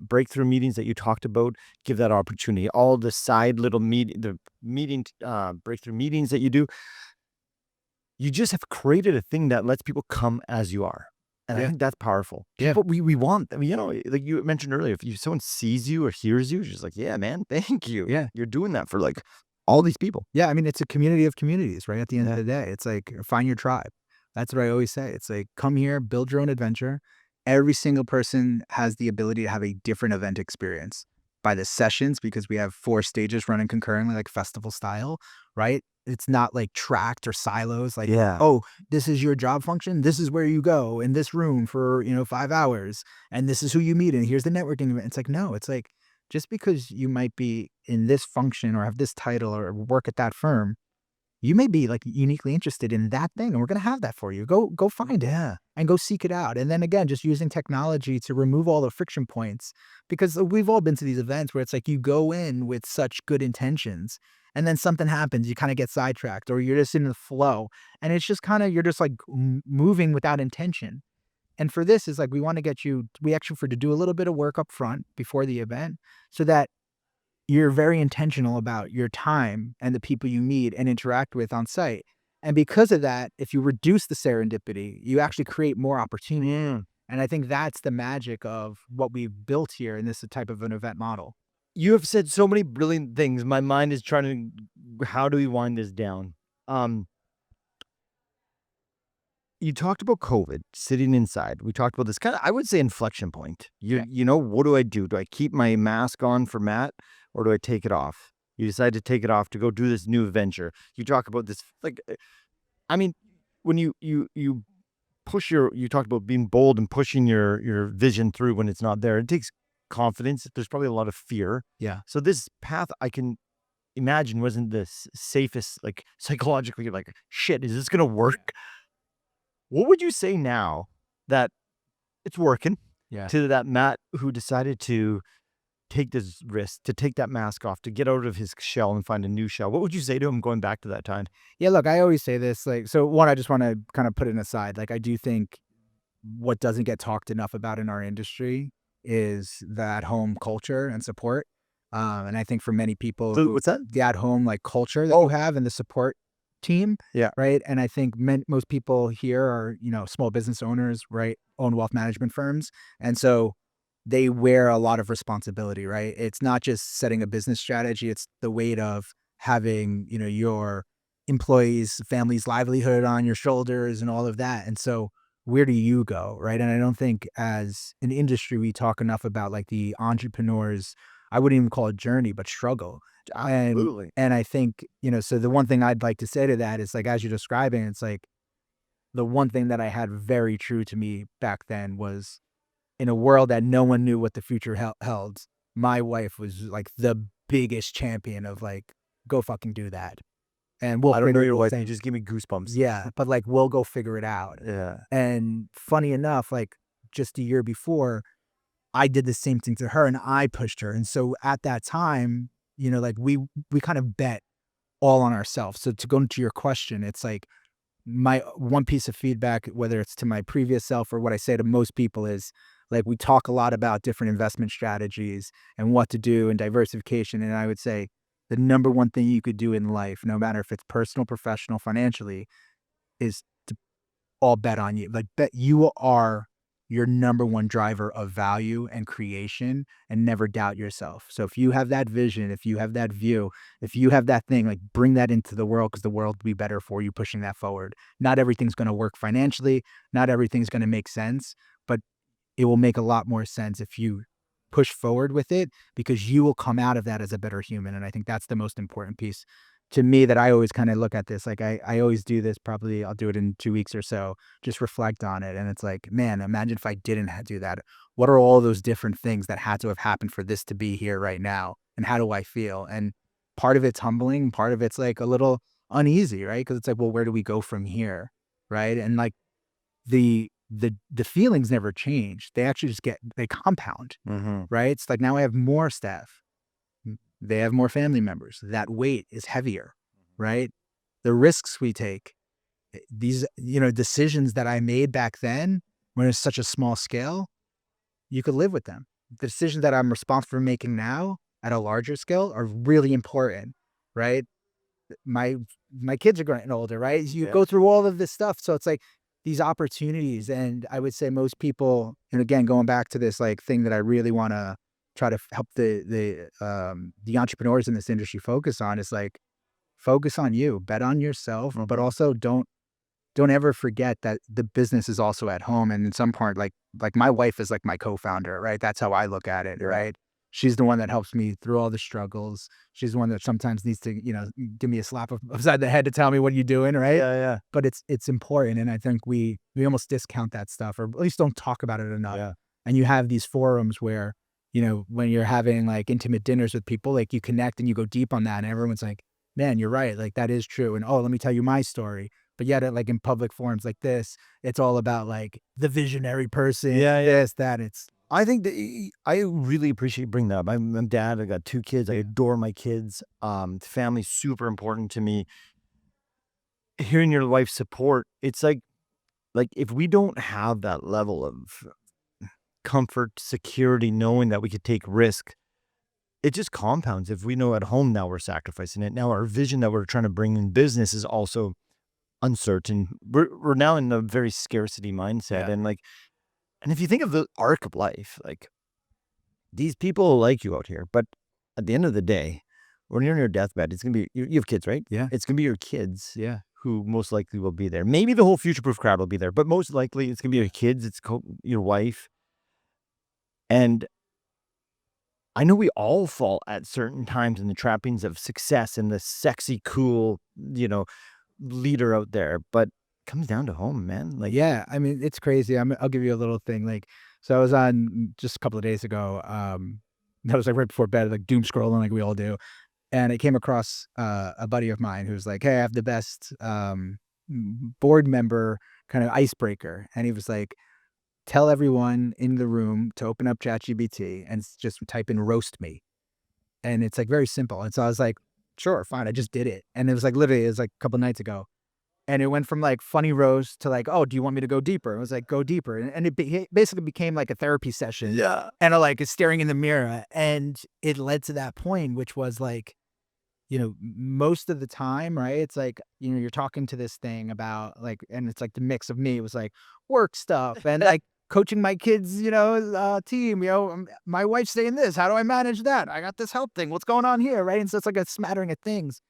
Speaker 3: breakthrough meetings that you talked about give that opportunity. All the side little breakthrough meetings that you do, you just have created a thing that lets people come as you are. And I think that's powerful. People, we want them, you know, like you mentioned earlier, if someone sees you or hears you, just like, yeah, man, thank you.
Speaker 1: Yeah.
Speaker 3: You're doing that for like all these people.
Speaker 1: Yeah. I mean, it's a community of communities, right? At the end of the day, it's like, find your tribe. That's what I always say. It's like, come here, build your own adventure. Every single person has the ability to have a different event experience by the sessions, because we have 4 stages running concurrently, like festival style, right? It's not like tracked or silos. Like, oh, this is your job function. This is where you go in this room for, 5 hours. And this is who you meet. And here's the networking event. It's like, no, it's like, just because you might be in this function or have this title or work at that firm, you may be like uniquely interested in that thing, and we're going to have that for you. Go find it and go seek it out. And then again, just using technology to remove all the friction points, because we've all been to these events where it's like you go in with such good intentions and then something happens, you kind of get sidetracked or you're just in the flow, and it's just kind of, you're just like moving without intention. And for this is like, we want to get you, we actually for to do a little bit of work up front before the event so that you're very intentional about your time and the people you meet and interact with on site. And because of that, if you reduce the serendipity, you actually create more opportunity. And I think that's the magic of what we've built here in this type of an event model.
Speaker 3: You have said so many brilliant things. My mind is trying to, how do we wind this down? Um, you talked about COVID, sitting inside. We talked about this kind of, I would say, inflection point. What do I do? Do I keep my mask on for Matt, or do I take it off? You decide to take it off to go do this new venture. You talk about this, like, I mean, when you push you talked about being bold and pushing your vision through when it's not there. It takes confidence. There's probably a lot of fear.
Speaker 1: Yeah.
Speaker 3: So this path, I can imagine, wasn't the safest, like, psychologically, like, shit, is this gonna work? What would you say now that it's working,
Speaker 1: Yeah.
Speaker 3: to that Matt who decided to take this risk, to take that mask off, to get out of his shell and find a new shell? What would you say to him going back to that time?
Speaker 1: Yeah, look, I always say this, like, so one, I just want to kind of put it aside. Like, I do think what doesn't get talked enough about in our industry is the at-home culture and support. And I think for many people,
Speaker 3: So what's that?
Speaker 1: the at-home like culture that you have and the support team,
Speaker 3: Yeah.
Speaker 1: right? And I think most people here are, small business owners, right? Own wealth management firms. And so they wear a lot of responsibility, right? It's not just setting a business strategy, it's the weight of having, your employees, family's livelihood on your shoulders and all of that. And so where do you go, right? And I don't think as an industry we talk enough about like the entrepreneurs, I wouldn't even call it journey, but struggle. And
Speaker 3: Absolutely.
Speaker 1: and I think, so the one thing I'd like to say to that is like as you're describing, it's like the one thing that I had very true to me back then was in a world that no one knew what the future held, my wife was like the biggest champion of like, go fucking do that. And
Speaker 3: I don't know your wife, and you just give me goosebumps.
Speaker 1: yeah, but like, we'll go figure it out.
Speaker 3: Yeah.
Speaker 1: And funny enough, like just a year before, I did the same thing to her and I pushed her. And so at that time, like we kind of bet all on ourselves. So to go into your question, it's like my one piece of feedback, whether it's to my previous self or what I say to most people is like, we talk a lot about different investment strategies and what to do and diversification. And I would say the number one thing you could do in life, no matter if it's personal, professional, financially, is to all bet on you. Like bet you are your number one driver of value and creation and never doubt yourself. So if you have that vision, if you have that view, if you have that thing, like bring that into the world because the world will be better for you pushing that forward. Not everything's going to work financially. Not everything's going to make sense, but it will make a lot more sense if you push forward with it because you will come out of that as a better human. And I think that's the most important piece to me that I always kind of look at this. Like I always do this, probably I'll do it in 2 weeks or so, just reflect on it. And it's like, man, imagine if I didn't do that. What are all those different things that had to have happened for this to be here right now? And how do I feel? And part of it's humbling, part of it's like a little uneasy, right? Because it's like, well, where do we go from here? Right. And like the feelings never change. They actually just they compound,
Speaker 3: Mm-hmm.
Speaker 1: right? It's like now I have more staff. They have more family members. That weight is heavier, right? The risks we take, these, decisions that I made back then when it's such a small scale, you could live with them. The decisions that I'm responsible for making now at a larger scale are really important, right? My my kids are getting older, right? You
Speaker 3: Yeah.
Speaker 1: go through all of this stuff. So it's like these opportunities. And I would say most people, and again, going back to this like thing that I really want to try to help the entrepreneurs in this industry focus on is like focus on you, bet on yourself, but also don't ever forget that the business is also at home. And in some part, like my wife is like my co-founder, right? That's how I look at it,
Speaker 3: Yeah.
Speaker 1: right? She's the one that helps me through all the struggles. She's the one that sometimes needs to, give me a slap upside the head to tell me what you're doing, right?
Speaker 3: Yeah.
Speaker 1: But it's important. And I think we almost discount that stuff or at least don't talk about it enough.
Speaker 3: Yeah.
Speaker 1: And you have these forums where, when you're having like intimate dinners with people, like you connect and you go deep on that and everyone's like, man, you're right. Like that is true. And oh, let me tell you my story. But yet like in public forums like this, it's all about like the visionary person.
Speaker 3: Yeah.
Speaker 1: This, that. It's
Speaker 3: I think that I really appreciate bringing that up. I'm a dad. I got 2 kids. I adore my kids. Family's super important to me. Hearing your wife's support, it's like if we don't have that level of comfort, security, knowing that we could take risk, it just compounds. If we know at home now we're sacrificing it. Now our vision that we're trying to bring in business is also uncertain. We're now in a very scarcity mindset,
Speaker 1: Yeah.
Speaker 3: and And if you think of the arc of life, like these people like you out here, but at the end of the day, when you're on your deathbed, it's going to be, you have kids, right?
Speaker 1: Yeah.
Speaker 3: It's going to be your kids
Speaker 1: Yeah.
Speaker 3: who most likely will be there. Maybe the whole future-proof crowd will be there, but most likely it's going to be your kids, it's your wife. And I know we all fall at certain times in the trappings of success and the sexy, cool, leader out there, but it comes down to home, man. Like,
Speaker 1: Yeah, I mean, it's crazy. I'll give you a little thing. Like, so I was on just a couple of days ago. That was like right before bed, like doom scrolling, like we all do. And it came across a buddy of mine who's like, "Hey, I have the best board member kind of icebreaker," and he was like, "Tell everyone in the room to open up ChatGPT and just type in roast me." And it's like very simple. And so I was like, "Sure, fine." I just did it, and it was like literally, it was like a couple nights ago. And it went from like funny roast to like, "Oh, do you want me to go deeper?" It was like, "Go deeper." And it basically became like a therapy session.
Speaker 3: yeah.
Speaker 1: And I like staring in the mirror. And it led to that point, which was like, most of the time, right? It's like, you're talking to this thing about like, and it's like the mix of me was like work stuff and like coaching my kids, team, my wife's saying this, how do I manage that? I got this health thing. What's going on here? Right. And so it's like a smattering of things.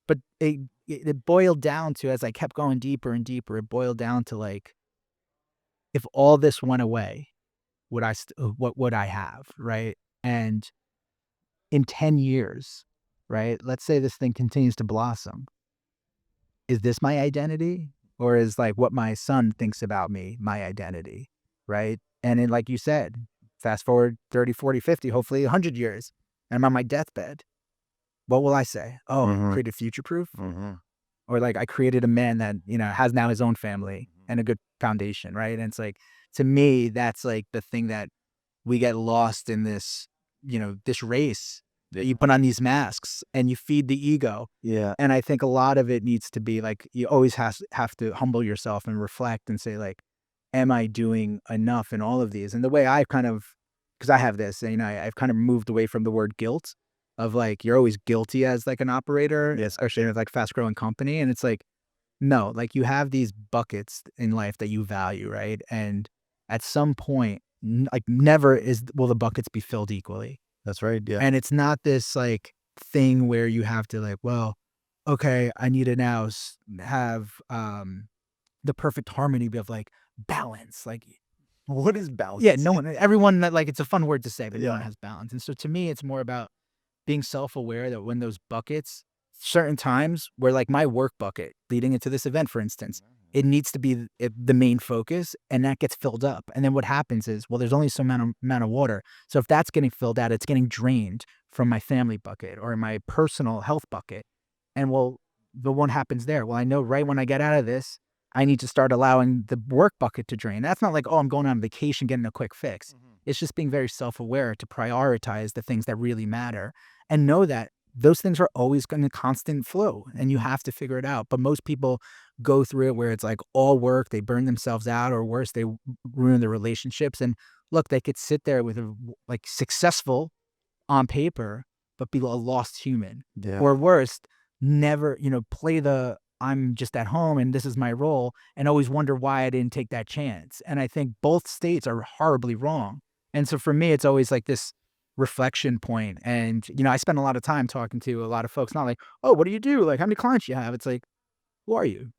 Speaker 1: But it boiled down to, as I kept going deeper and deeper, it boiled down to like, if all this went away, what would I have? Right. And in 10 years, right? Let's say this thing continues to blossom. Is this my identity? Or is like what my son thinks about me, my identity? Right. And then, like you said, fast forward 30, 40, 50, hopefully 100 years, and I'm on my deathbed. What will I say? Oh,
Speaker 3: Mhm.
Speaker 1: created future proof?
Speaker 3: Mm-hmm.
Speaker 1: Or like I created a man that, has now his own family and a good foundation. Right. And it's like, to me, that's like the thing that we get lost in this, this race that you put on these masks and you feed the ego.
Speaker 3: Yeah.
Speaker 1: And I think a lot of it needs to be like, you always have to humble yourself and reflect and say like, am I doing enough in all of these? And the way I kind of, because I have this, and I've kind of moved away from the word guilt of like, you're always guilty as like an operator,
Speaker 3: Yes.
Speaker 1: especially in like fast growing company. And it's like, no, like you have these buckets in life that you value, right? And at some point, like never will the buckets be filled equally.
Speaker 3: That's right. Yeah.
Speaker 1: And it's not this like thing where you have to like, well, okay, I need to now have the perfect harmony of like balance. Like,
Speaker 3: What is balance?
Speaker 1: yeah, everyone that like, it's a fun word to say, but no one
Speaker 3: Yeah.
Speaker 1: has balance. And so to me, it's more about being self-aware that when those buckets, certain times where like my work bucket leading into this event, for instance, it needs to be the main focus, and that gets filled up. And then what happens is, well, there's only so amount of water. So if that's getting filled out, it's getting drained from my family bucket or my personal health bucket. And well, the one happens there. Well, I know right when I get out of this, I need to start allowing the work bucket to drain. That's not like, oh, I'm going on vacation, getting a quick fix. It's just being very self-aware to prioritize the things that really matter and know that those things are always going to constant flow and you have to figure it out. But most people go through it where it's like all work, they burn themselves out, or worse, they ruin their relationships. And look, they could sit there with like successful on paper, but be a lost human.
Speaker 3: Yeah.
Speaker 1: Or worse, never, play the I'm just at home and this is my role and always wonder why I didn't take that chance. And I think both states are horribly wrong. And so for me, it's always like this reflection point. And, I spend a lot of time talking to a lot of folks, not like, oh, what do you do? Like, how many clients you have? It's like, who are you?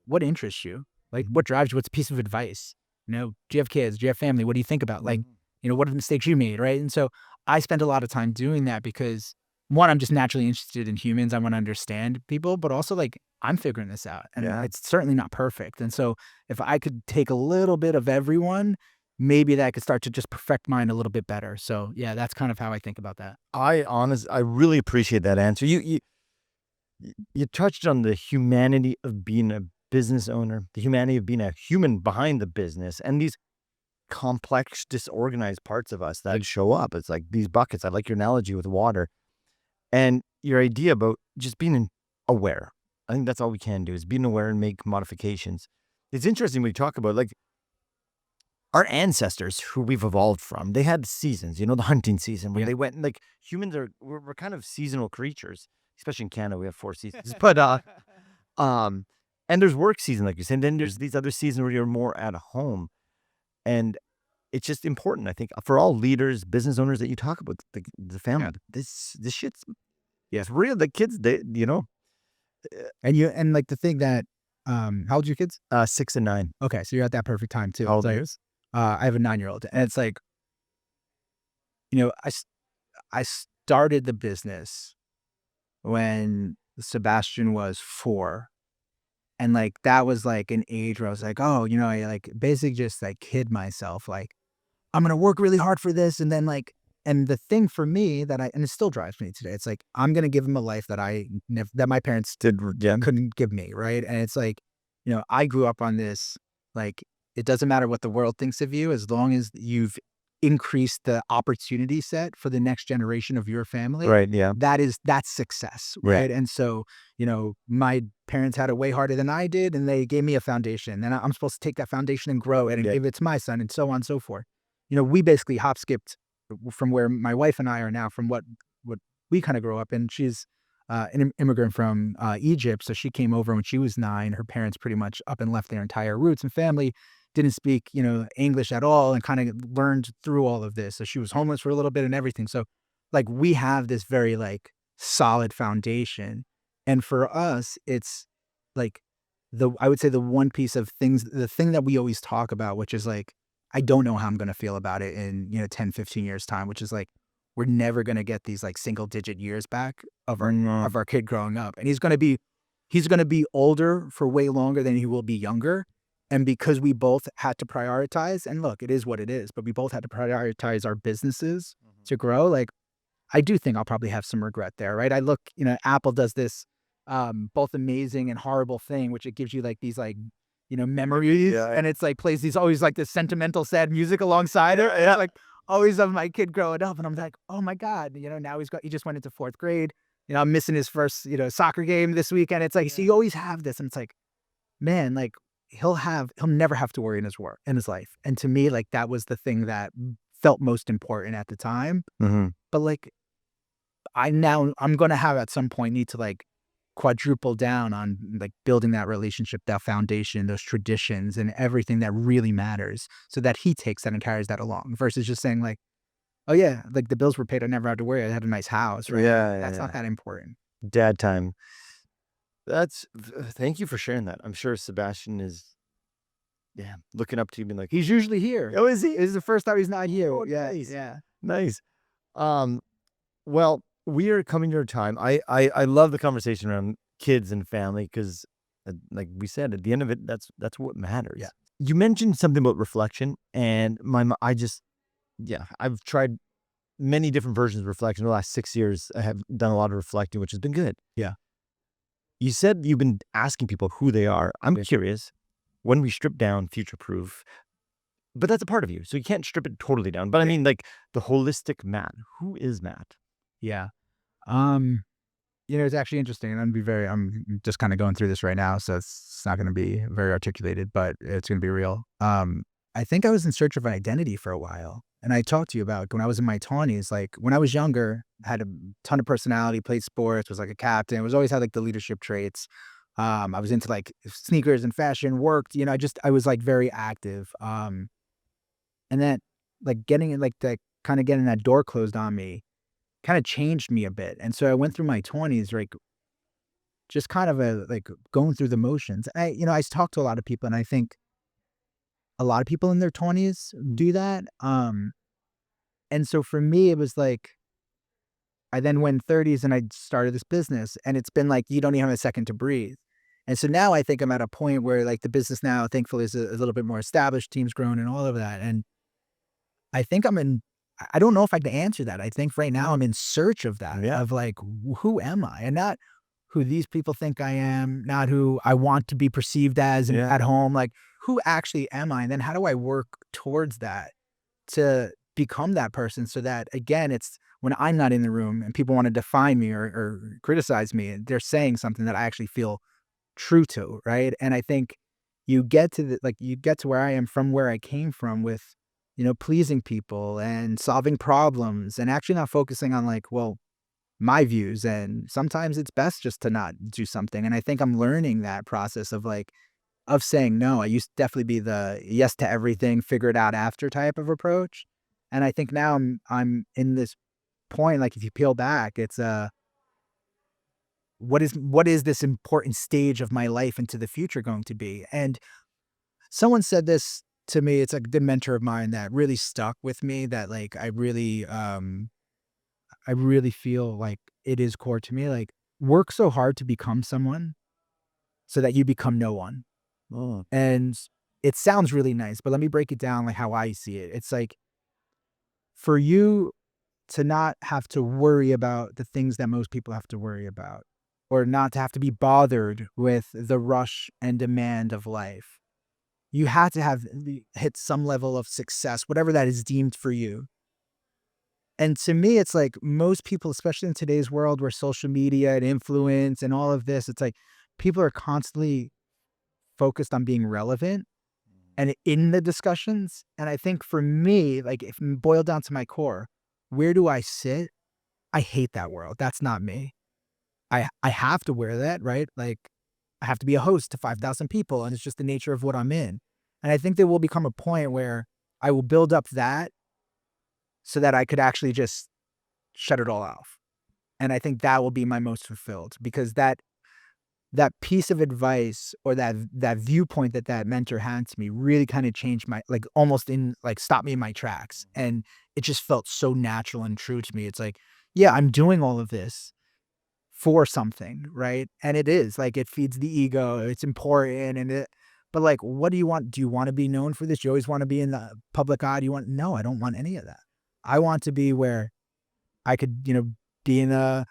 Speaker 1: What interests you? Like, what drives you? What's a piece of advice? Do you have kids? Do you have family? What do you think about? Like, what are the mistakes you made? Right. And so I spend a lot of time doing that because one, I'm just naturally interested in humans. I want to understand people, but also like I'm figuring this out and
Speaker 3: Yeah.
Speaker 1: it's certainly not perfect. And so if I could take a little bit of everyone, maybe that could start to just perfect mine a little bit better. So yeah, that's kind of how I think about that.
Speaker 3: I really appreciate that answer. You touched on the humanity of being a business owner, the humanity of being a human behind the business, and these complex, disorganized parts of us that show up. It's like these buckets. I like your analogy with water. And your idea about just being aware. I think that's all we can do is being aware and make modifications. It's interesting when we talk about like our ancestors who we've evolved from. They had seasons, the hunting season where they went and like humans we're kind of seasonal creatures, especially in Canada. We have 4 seasons, but and there's work season, like you said. And then there's these other seasons where you're more at home. And it's just important, I think, for all leaders, business owners that you talk about, the family.
Speaker 1: Yeah.
Speaker 3: This shit's
Speaker 1: Yeah.
Speaker 3: it's real. The kids, they,
Speaker 1: And like the thing that, how old are your kids?
Speaker 3: 6 and 9.
Speaker 1: Okay, so you're at that perfect time too.
Speaker 3: How old
Speaker 1: It's
Speaker 3: are
Speaker 1: like,
Speaker 3: yours?
Speaker 1: I have a 9-year-old, and it's like, I started the business when Sebastian was 4. And like that was like an age where I was like, oh, I like basically just like kid myself, like, I'm gonna work really hard for this. And then like, and the thing for me and it still drives me today, it's like, I'm gonna give him a life that that my parents couldn't give me. Right. And it's like, I grew up on this, like, it doesn't matter what the world thinks of you, as long as you've increased the opportunity set for the next generation of your family.
Speaker 3: Right. Yeah.
Speaker 1: That's success.
Speaker 3: Yeah.
Speaker 1: Right. And so, my parents had it way harder than I did, and they gave me a foundation. And I'm supposed to take that foundation and grow it and give it to my son, and so on and so forth. We basically hop skipped from where my wife and I are now, from what we kind of grow up in. She's an immigrant from Egypt, so she came over when she was 9. Her parents pretty much up and left their entire roots and family. Didn't speak, English at all, and kind of learned through all of this. So she was homeless for a little bit and everything. So, like, we have this very like solid foundation, and for us, it's like I would say the one piece of things, the thing that we always talk about, which is like, I don't know how I'm going to feel about it in, 10, 15 years time, which is like, we're never going to get these like single digit years back of our kid growing up. And he's going to be older for way longer than he will be younger. And because we both had to prioritize, and look, it is what it is, but we both had to prioritize our businesses to grow. Like, I do think I'll probably have some regret there, right? I look, Apple does this both amazing and horrible thing, which it gives you like these like, memories, and it's like plays these always like this sentimental, sad music alongside it. It's like always of my kid growing up, and I'm like, oh my God, now he just went into 4th grade. I'm missing his first, soccer game this weekend. It's like, so you always have this, and it's like, man, like he'll never have to worry in his life. And to me, like that was the thing that felt most important at the time. But like, I'm going to have at some point need to like quadruple down on like building that relationship, that foundation, those traditions, and everything that really matters, so that he takes that and carries that along, versus just saying like, oh yeah, like the bills were paid, I never had to worry, I had a nice house, right? That's not that important.
Speaker 3: Dad time. Thank you for sharing that. I'm sure Sebastian is, looking up to you, being like,
Speaker 1: He's usually here.
Speaker 3: oh, is he?
Speaker 1: This is the first time he's not here.
Speaker 3: Oh,
Speaker 1: Yeah,
Speaker 3: nice.
Speaker 1: yeah.
Speaker 3: Nice. Well, we are coming to our time. I love the conversation around kids and family, because, like we said, at the end of it, that's what matters.
Speaker 1: Yeah.
Speaker 3: You mentioned something about reflection, and I've tried many different versions of reflection. The last 6 years, I have done a lot of reflecting, which has been good.
Speaker 1: Yeah.
Speaker 3: You said you've been asking people who they are. I'm curious, when we strip down future-proof, but that's a part of you, so you can't strip it totally down. But I mean, like the holistic Matt. Who is Matt?
Speaker 1: Yeah. It's actually interesting, and I'm just kind of going through this right now, so it's not going to be very articulated, but it's going to be real. I think I was in search of an identity for a while. And I talked to you about when I was in my 20s, like when I was younger, I had a ton of personality, played sports, was like a captain, was always had like the leadership traits. I was into like sneakers and fashion, worked, I was like very active. And then like getting that door closed on me kind of changed me a bit. And so I went through my 20s, like just kind of like going through the motions. I talked to a lot of people, and I think a lot of people in their 20s do that. And so for me, it was like, I then went 30s and I started this business, and it's been like, you don't even have a second to breathe. And so now I think I'm at a point where like the business now, thankfully, is a little bit more established, team's grown and all of that. And I think I don't know if I can answer that. I think right now I'm in search of that, of like, who am I? And not who these people think I am, not who I want to be perceived as at home. Like, who actually am I? And then how do I work towards that to become that person, so that, again, it's when I'm not in the room and people want to define me or criticize me, they're saying something that I actually feel true to, right? And I think you get to where I am from where I came from with, pleasing people and solving problems, and actually not focusing on like, well, my views. And sometimes it's best just to not do something. And I think I'm learning that process of like, of saying no. I used to definitely be the yes to everything, figure it out after type of approach. And I think now I'm in this point, like if you peel back, it's what is this important stage of my life into the future going to be? And someone said this to me, it's a good mentor of mine that really stuck with me, that like I really feel like it is core to me. Like, work so hard to become someone so that you become no one.
Speaker 3: Oh,
Speaker 1: And it sounds really nice, but let me break it down like how I see it. It's like for you to not have to worry about the things that most people have to worry about, or not to have to be bothered with the rush and demand of life. You had to have hit some level of success, whatever that is deemed for you. And to me, it's like most people, especially in today's world where social media and influence and all of this, it's like people are constantly focused on being relevant and in the discussions. And I think for me, like if boiled down to my core, where do I sit? I hate that world. That's not me. I have to wear that, right? Like I have to be a host to 5,000 people, and it's just the nature of what I'm in. And I think there will become a point where I will build up that so that I could actually just shut it all off. And I think that will be my most fulfilled, because that piece of advice or that viewpoint that mentor had to me really kind of changed my, like almost in like stopped me in my tracks. And it just felt so natural and true to me. It's like, yeah, I'm doing all of this for something, right? And it is like it feeds the ego. It's important, but like, what do you want? Do you want to be known for this? Do you always want to be in the public eye? Do you want? No, I don't want any of that. I want to be where I could, be in a,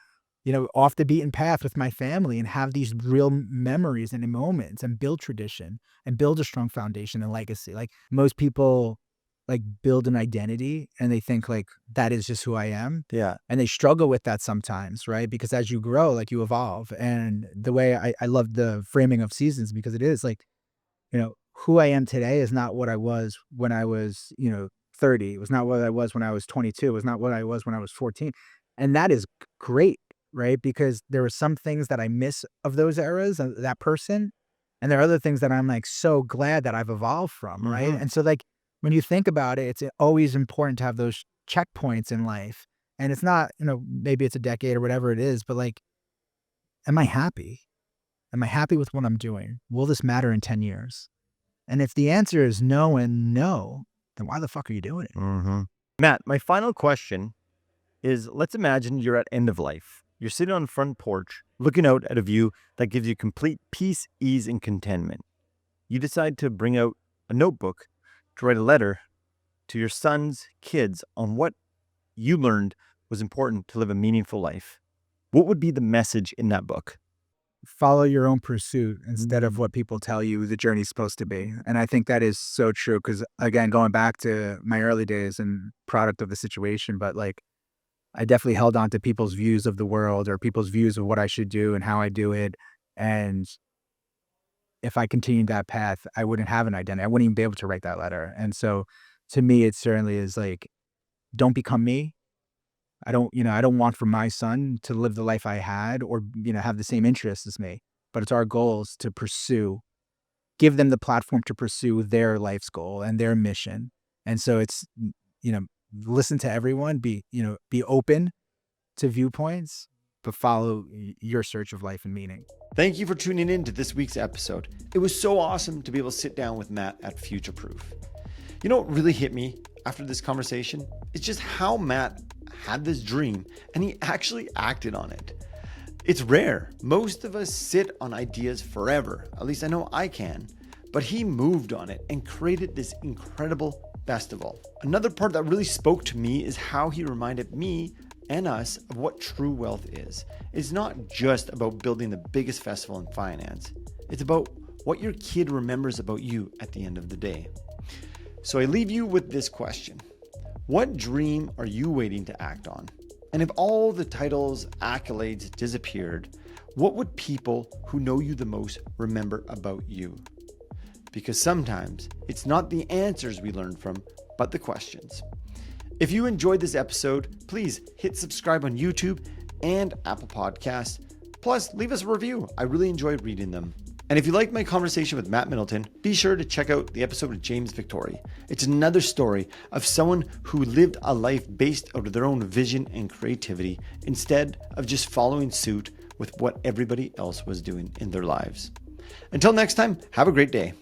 Speaker 1: off the beaten path with my family and have these real memories and moments and build tradition and build a strong foundation and legacy. Like most people like build an identity and they think like that is just who I am.
Speaker 3: yeah.
Speaker 1: And they struggle with that sometimes, right? Because as you grow, like you evolve. And the way I love the framing of seasons, because it is like, who I am today is not what I was when I was, 30. It was not what I was when I was 22. It was not what I was when I was 14. And that is great, right? Because there were some things that I miss of those eras, that person. And there are other things that I'm like so glad that I've evolved from, right?
Speaker 3: Mhm.
Speaker 1: And so like when you think about it, it's always important to have those checkpoints in life. And it's not, maybe it's a decade or whatever it is, but like, am I happy? Am I happy with what I'm doing? Will this matter in 10 years? And if the answer is no and no, then why the fuck are you doing it?
Speaker 3: Mhm. Matt, my final question is, let's imagine you're at end of life. You're sitting on the front porch, looking out at a view that gives you complete peace, ease, and contentment. You decide to bring out a notebook to write a letter to your son's kids on what you learned was important to live a meaningful life. What would be the message in that book?
Speaker 1: Follow your own pursuit instead of what people tell you the journey's supposed to be. And I think that is so true. Cause again, going back to my early days and product of the situation, but like I definitely held on to people's views of the world or people's views of what I should do and how I do it. And if I continued that path, I wouldn't have an identity. I wouldn't even be able to write that letter. And so to me, it certainly is like, don't become me. I don't want for my son to live the life I had or, have the same interests as me, but it's our goals to pursue, give them the platform to pursue their life's goal and their mission. And so it's, you know, listen to everyone, be open to viewpoints, but follow your search of life and meaning.
Speaker 2: Thank you for tuning in to this week's episode. It was so awesome to be able to sit down with Matt at Future Proof. You know what really hit me after this conversation? It's just how Matt had this dream and he actually acted on it. It's rare. Most of us sit on ideas forever. At least I know I can. But he moved on it and created this incredible festival. Another part that really spoke to me is how he reminded me and us of what true wealth is. It's not just about building the biggest festival in finance. It's about what your kid remembers about you at the end of the day. So I leave you with this question. What dream are you waiting to act on? And if all the titles, accolades disappeared, what would people who know you the most remember about you? Because sometimes it's not the answers we learn from, but the questions. If you enjoyed this episode, please hit subscribe on YouTube and Apple Podcasts. Plus, leave us a review. I really enjoyed reading them. And if you liked my conversation with Matt Middleton, be sure to check out the episode with James Victori. It's another story of someone who lived a life based out of their own vision and creativity instead of just following suit with what everybody else was doing in their lives. Until next time, have a great day.